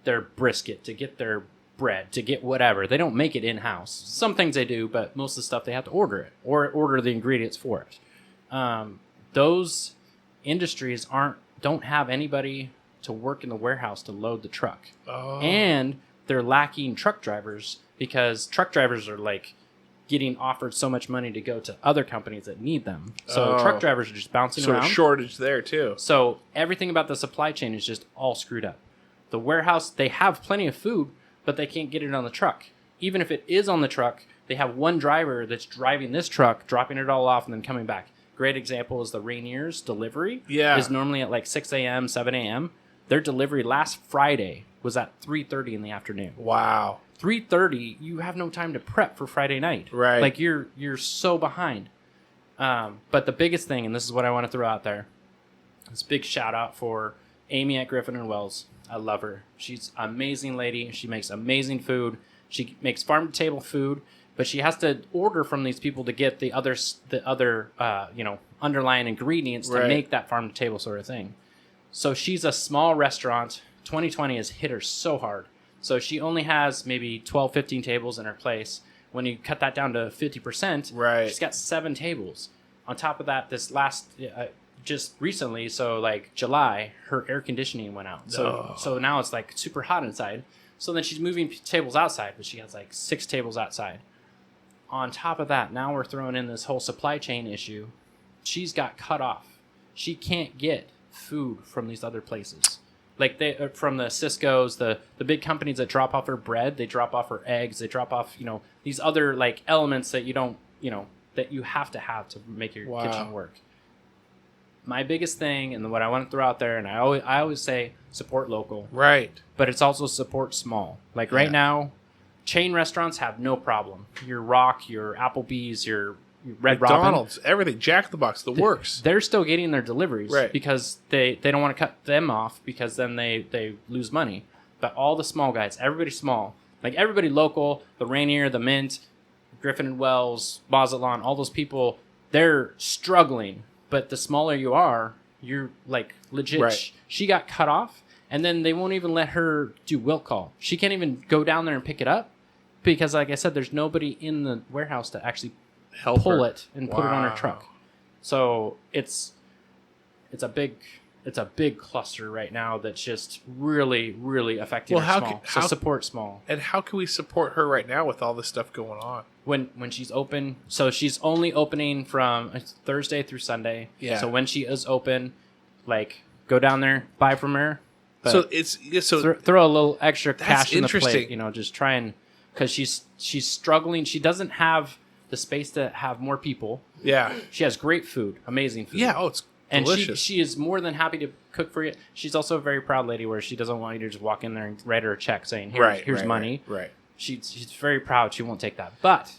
their brisket, to get their bread, to get whatever. They don't make it in-house. Some things they do, but most of the stuff they have to order it or order the ingredients for it. Those industries don't have anybody to work in the warehouse to load the truck. Oh. And they're lacking truck drivers because truck drivers are like getting offered so much money to go to other companies that need them. So truck drivers are just bouncing around. So a shortage there too. So everything about the supply chain is just all screwed up. The warehouse, they have plenty of food, but they can't get it on the truck. Even if it is on the truck, they have one driver that's driving this truck, dropping it all off, and then coming back. Great example is the Rainier's delivery. Yeah. Is normally at like 6 a.m., 7 a.m. Their delivery last Friday was at 3:30 in the afternoon. Wow. 3:30, you have no time to prep for Friday night. Right. Like you're so behind. But the biggest thing, and this is what I want to throw out there, this big shout out for Amy at Griffin and Wells. I love her. She's an amazing lady. She makes amazing food. She makes farm to table food, but she has to order from these people to get the other underlying ingredients to make that farm to table sort of thing. So she's a small restaurant. 2020 has hit her so hard. So she only has maybe 12, 15 tables in her place. When you cut that down to 50%, she's got 7 tables. On top of that, this last, just recently, so like July, her air conditioning went out. So now it's like super hot inside. So then she's moving tables outside, but she has like 6 tables outside. On top of that, now we're throwing in this whole supply chain issue. She's got cut off. She can't get food from these other places. Like from the Cisco's, the big companies that drop off her bread, they drop off her eggs, they drop off, these other like elements that you don't, that you have to make your kitchen work. My biggest thing, and what I want to throw out there, and I always say support local. Right. But it's also support small. Like right now, chain restaurants have no problem. Your Rock, your Applebee's, your Red McDonald's, Robin, everything, Jack in the Box, the works. They're still getting their deliveries because they don't want to cut them off because then they lose money. But all the small guys, everybody small, like everybody local, the Rainier, the Mint, Griffin and Wells, Mazatlan, all those people, they're struggling. But the smaller you are, you're like legit. Right. She got cut off, and then they won't even let her do will call. She can't even go down there and pick it up because, like I said, there's nobody in the warehouse to actually pull it and put it on her truck. So it's a big cluster right now that's just really, really affecting her small. So support small. And how can we support her right now with all this stuff going on? When she's open, so she's only opening from Thursday through Sunday. Yeah. So when she is open, like go down there, buy from her. So throw a little extra cash in the interesting. plate. Just try and because she's struggling. She doesn't have the space to have more people. Yeah. She has great food, amazing food. Yeah. Oh, it's delicious. And she is more than happy to cook for you. She's also a very proud lady where she doesn't want you to just walk in there and write her a check saying, here's money. Right. She's very proud. She won't take that. But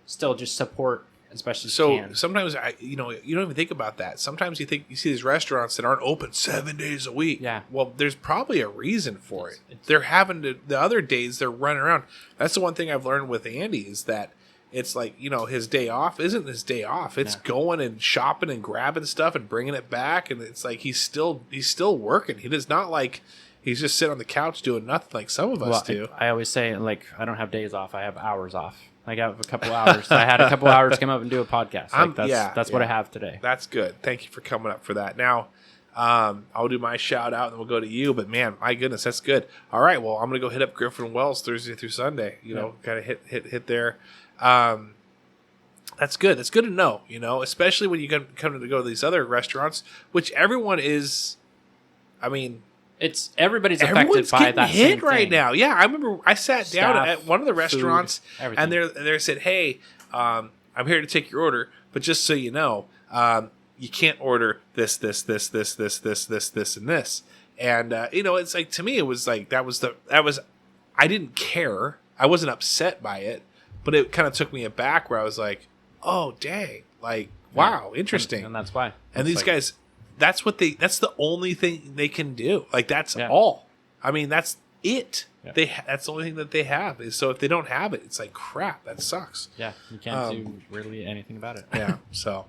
still just support as best as you can. Sometimes, you don't even think about that. Sometimes you see these restaurants that aren't open 7 days a week. Yeah. Well, there's probably a reason for it. They're having to, the other days they're running around. That's the one thing I've learned with Andy is that it's like, his day off isn't his day off. It's going and shopping and grabbing stuff and bringing it back. And it's like he's still working. He does not like he's just sitting on the couch doing nothing like some of us do. I always say, like, I don't have days off. I have hours off. I got a couple hours. So I had a couple hours to come up and do a podcast. That's what I have today. That's good. Thank you for coming up for that. Now, I'll do my shout out and then we'll go to you. But man, my goodness, that's good. All right, well, I'm gonna go hit up Griffin Wells Thursday through Sunday. Kind of hit there. That's good. That's good to know. Especially when you come to go to these other restaurants, which everyone is. I mean, everybody's affected by that hit same right thing. now. Yeah, I remember I sat down at one of the restaurants food, and they said, "Hey, I'm here to take your order, but just so you know, you can't order this, and this." And it's like to me, it was like that was. I didn't care. I wasn't upset by it, but it kind of took me aback where I was like, "Oh, dang! Like, wow, interesting." And that's why. And these guys. That's the only thing they can do. Like, that's all. I mean, that's it. Yeah. That's the only thing that they have. So if they don't have it, it's like, crap, that sucks. Yeah, you can't do really anything about it. Yeah, so.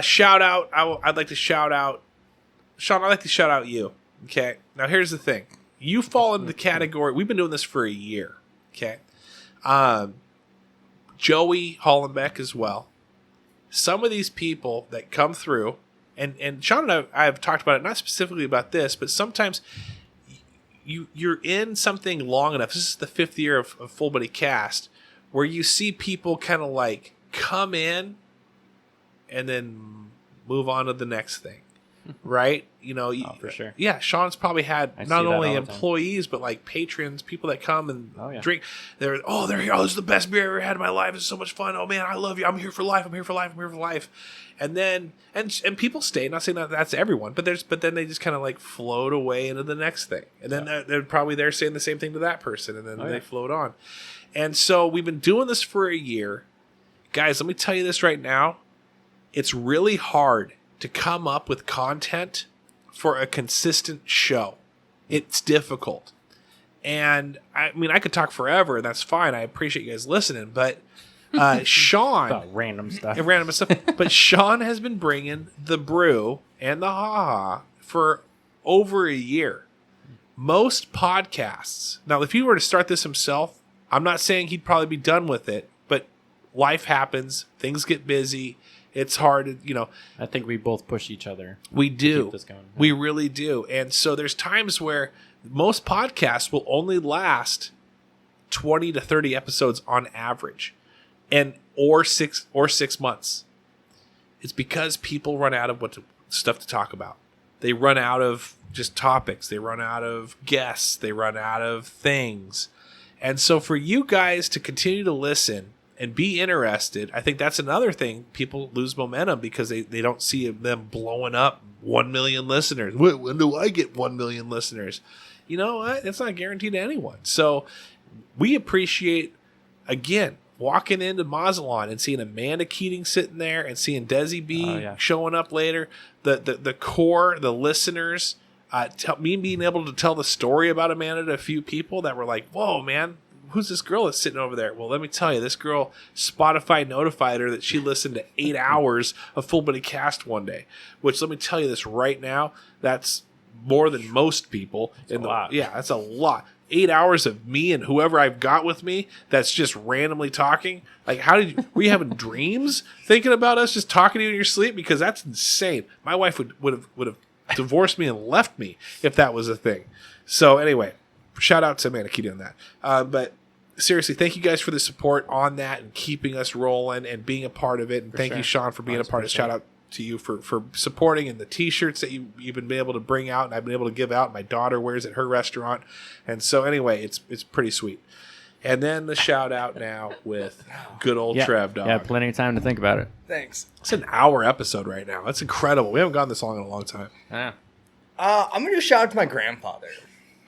Shout out. I'd like to shout out. Sean, I'd like to shout out you. Okay? Now, here's the thing. You fall into the category. We've been doing this for a year. Okay? Joey Hollenbeck as well. Some of these people that come through, and Sean and I have talked about it, not specifically about this, but sometimes you're in something long enough. This is the 5th year of Full Buddy Cast, where you see people kind of like come in and then move on to the next thing. Right? For sure. Yeah, Sean's probably had not only employees, but like patrons, people that come and drink. They're here. Oh, this is the best beer I ever had in my life. It's so much fun. Oh man, I love you. I'm here for life. And then and people stay. Not saying that that's everyone, but then they just kind of like float away into the next thing. And then they're probably there saying the same thing to that person, and then they float on. And so we've been doing this for a year. Guys, let me tell you this right now. It's really hard to come up with content for a consistent show. It's difficult. And I mean, I could talk forever, and that's fine. I appreciate you guys listening, but Sean, About random stuff. But Sean has been bringing the Brew and the HaHa for over a year. Most podcasts. Now, if he were to start this himself, I'm not saying he'd probably be done with it, but life happens. Things get busy. It's hard, I think we both push each other. We do. To keep this going. We really do. And so there's times where most podcasts will only last 20 to 30 episodes on average, or 6 months. It's because people run out of stuff to talk about. They run out of just topics. They run out of guests. They run out of things. And so for you guys to continue to listen and be interested, I think that's another thing. People lose momentum because they don't see them blowing up 1 million listeners. When do I get 1 million listeners? You know what? It's not guaranteed to anyone. So we appreciate, again, walking into Mazatlan and seeing Amanda Keating sitting there and seeing Desi B showing up later. The core, the listeners, me being able to tell the story about Amanda to a few people that were like, whoa, man, who's this girl that's sitting over there? Well, let me tell you, this girl, Spotify notified her that she listened to 8 hours of Full Body Cast one day, which, let me tell you this right now, that's more than most people. That's a lot. Yeah, that's a lot. 8 hours of me and whoever I've got with me that's just randomly talking. Like, were you having dreams thinking about us just talking to you in your sleep? Because that's insane. My wife would have divorced me and left me if that was a thing. So anyway, shout out to Amanda Keating on that. But seriously, thank you guys for the support on that and keeping us rolling and being a part of it. And thank you, Sean, for being a part of it. Shout out to you for supporting, and the t-shirts that you've been able to bring out and I've been able to give out. My daughter wears at her restaurant. And so anyway, it's pretty sweet. And then the shout out now with good old Trev Dog. Yeah, plenty of time to think about it. Thanks. It's an hour episode right now. That's incredible. We haven't gone this long in a long time. Yeah. I'm going to shout out to my grandfather.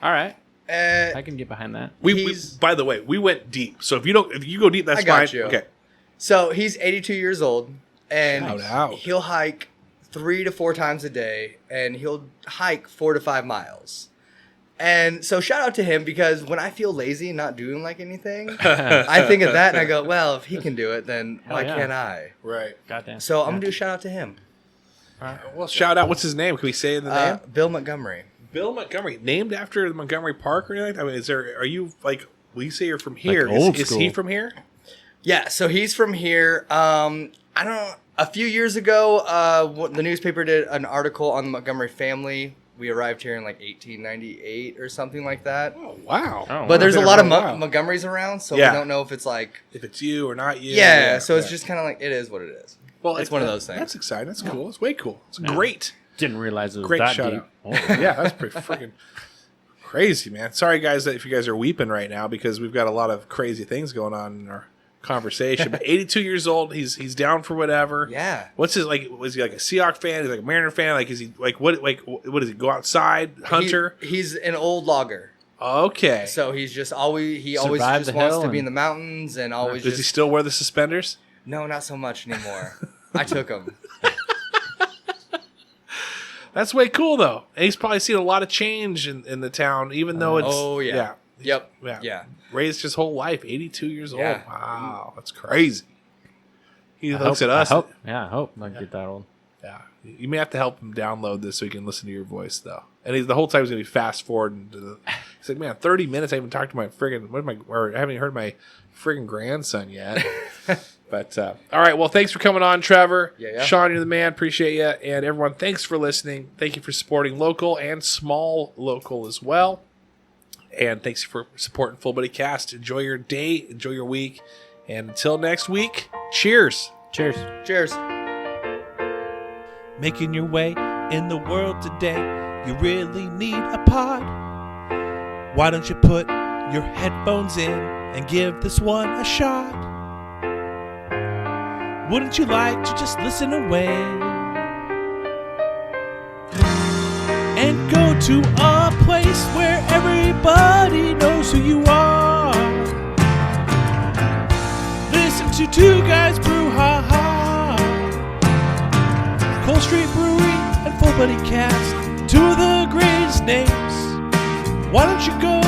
All right. I can get behind that. We by the way, we went deep. So if you go deep, that's fine. You. Okay. So he's 82 years old, and Shout out. He'll hike 3 to 4 times a day, and he'll hike 4 to 5 miles. And so shout out to him, because when I feel lazy and not doing like anything, I think of that and I go, well, if he can do it, then why can't I? Right. Goddamn. So I'm going to do a shout out to him. All right. Well, shout out. What's his name? Can we say the name? Bill Montgomery. Bill Montgomery, named after the Montgomery Park or anything? I mean, are you like, will you say you're from here? Like old is school. he from here? Yeah, so he's from here. A few years ago, the newspaper did an article on the Montgomery family. We arrived here in like 1898 or something like that. Oh, wow. But there's a lot of Montgomerys around, so we don't know if it's like... if it's you or not you. Yeah, so it's just kind of like, it is what it is. Well, it's one of those things. That's exciting. That's cool. It's way cool. It's great. Didn't realize it was Great that shout deep. out. Oh, yeah, that's pretty freaking crazy, man. Sorry, guys, if you guys are weeping right now because we've got a lot of crazy things going on in our conversation. But 82 years old, he's down for whatever. Yeah. What's his like? Was he like a Seahawks fan? Is he like a Mariner fan? Like, is he like what? Like, what does he go outside hunter? He's an old logger. Okay. So he's just always Survive just the wants hill to be in and- the mountains and always Does he still wear the suspenders? No, not so much anymore. I took him. That's way cool though. And he's probably seen a lot of change in the town, even though it's Yep. Yeah. Raised his whole life, 82 years old. Yeah. Wow, that's crazy. He I looks hope- at us. I hope I get that old. Yeah, you may have to help him download this so he can listen to your voice, though. And the whole time he's gonna be fast forwarding to the. He's like, man, 30 minutes. I haven't talked to my friggin' I haven't heard my friggin' grandson yet. But all right, well, thanks for coming on, Trevor. Yeah. Sean, you're the man. Appreciate you, and everyone. Thanks for listening. Thank you for supporting local and small local as well. And thanks for supporting Full Body Cast. Enjoy your day, enjoy your week, and until next week, cheers. Cheers. Cheers. Making your way in the world today, you really need a pod. Why don't you put your headphones in and give this one a shot? Wouldn't you like to just listen away and go to a place where everybody knows who you are? Listen to two guys brew ha-ha. Cold Street Brewery and Full Body Cast, two of the greatest names Why don't you go